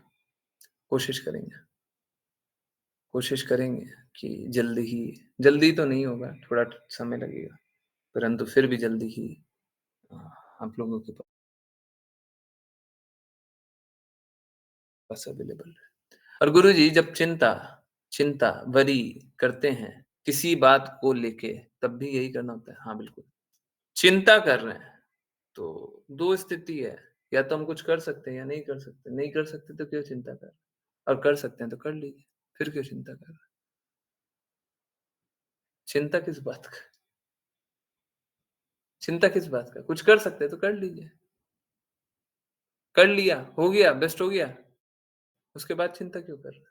Speaker 2: कोशिश करेंगे कि जल्दी तो नहीं होगा, थोड़ा समय लगेगा, परंतु फिर भी जल्दी ही आप लोगों के पास अवेलेबल है। और गुरु जी जब चिंता वरी करते हैं किसी बात को लेके, तब भी यही करना होता है? हाँ बिल्कुल, चिंता कर रहे हैं तो दो स्थिति है, या तो हम कुछ कर सकते हैं या नहीं कर सकते। नहीं कर सकते तो क्यों चिंता कर, और कर सकते हैं तो कर लीजिए, फिर क्यों चिंता कर? चिंता किस बात का? चिंता किस बात का? कुछ कर सकते हैं तो कर लीजिए, कर लिया, हो गया, बेस्ट हो गया, उसके बाद चिंता क्यों कर रहे?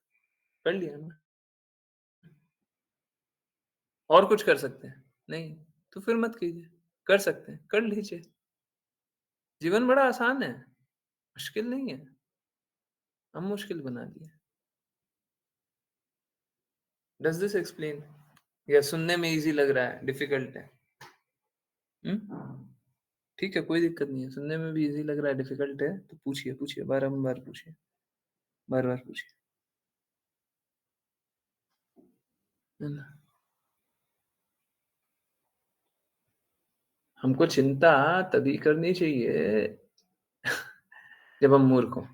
Speaker 2: कर लिया ना। और कुछ कर सकते हैं? नहीं, तो फिर मत कीजिए। कर सकते हैं, कर लीजिए। जीवन बड़ा आसान है, मुश्किल नहीं है, हम मुश्किल बना दिए। Does this explain? या सुनने में इजी लग रहा है, डिफिकल्ट है? ठीक है, कोई दिक्कत नहीं है, सुनने में भी इजी लग रहा है, डिफिकल्ट है तो पूछिए, बारंबार पूछिए, बार-बार पूछिए, है ना? हमको चिंता तभी करनी चाहिए जब हम मूर्ख हों।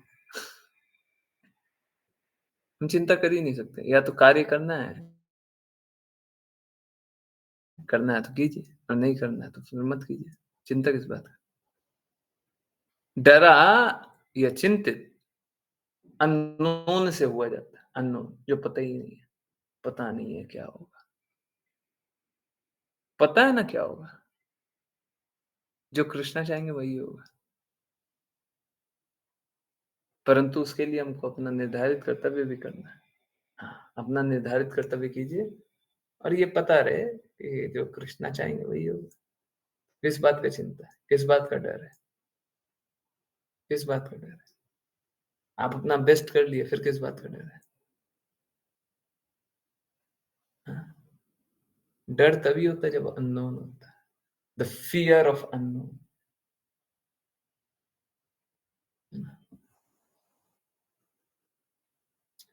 Speaker 2: हम चिंता कर ही नहीं सकते, या तो कार्य करना है तो कीजिए, और नहीं करना है तो फिर मत कीजिए। चिंता किस बात का? डरा या चिंतित अननोन से हुआ जाता है, अननोन, जो पता ही नहीं है, पता नहीं है क्या होगा। पता है ना क्या होगा, जो कृष्णा चाहेंगे वही होगा, परंतु उसके लिए हमको अपना निर्धारित कर्तव्य भी करना है। हाँ, अपना निर्धारित कर्तव्य कीजिए, और ये पता रहे कि जो कृष्णा चाहेंगे वही होगा। किस बात का चिंता है, किस बात का डर है, किस बात का डर है? आप अपना बेस्ट कर लिए, फिर किस बात का डर है? हाँ? डर तभी होता है जब अननोन होता है, the fear of unknown.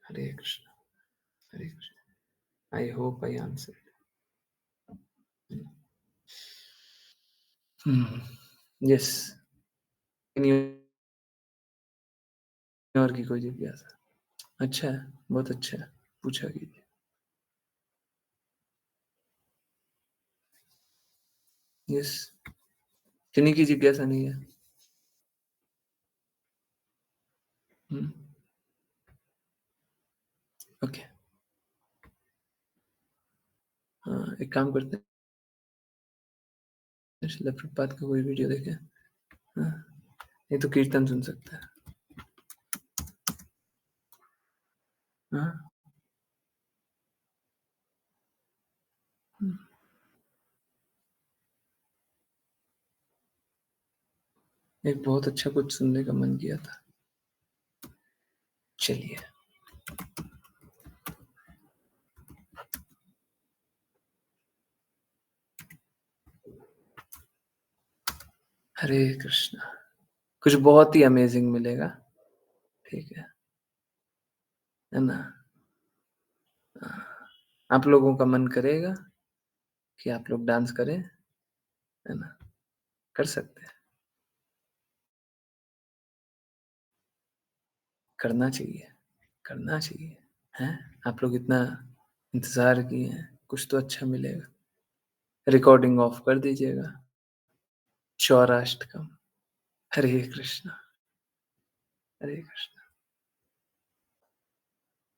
Speaker 2: Hare Krishna, Hare Krishna. I hope I answer. Yes, और की कोई जिज्ञासा? अच्छा है, बहुत अच्छा है, पूछा कीजिए। यस, किन्हीं की जिज्ञासा नहीं है? ओके, हाँ, एक काम करते हैं, श्रील प्रभुपाद का कोई वीडियो देखें। हाँ, नहीं तो कीर्तन सुन सकता है। हाँ, एक बहुत अच्छा कुछ सुनने का मन किया था। चलिए, हरे कृष्णा। कुछ बहुत ही अमेजिंग मिलेगा, ठीक है ना? आप लोगों का मन करेगा कि आप लोग डांस करें, है ना? कर सकते हैं। करना चाहिए, करना चाहिए, हैं? आप लोग इतना इंतज़ार किए हैं, कुछ तो अच्छा मिलेगा। रिकॉर्डिंग ऑफ कर दीजिएगा। चौराष्टकम। हरे कृष्णा, हरे कृष्णा।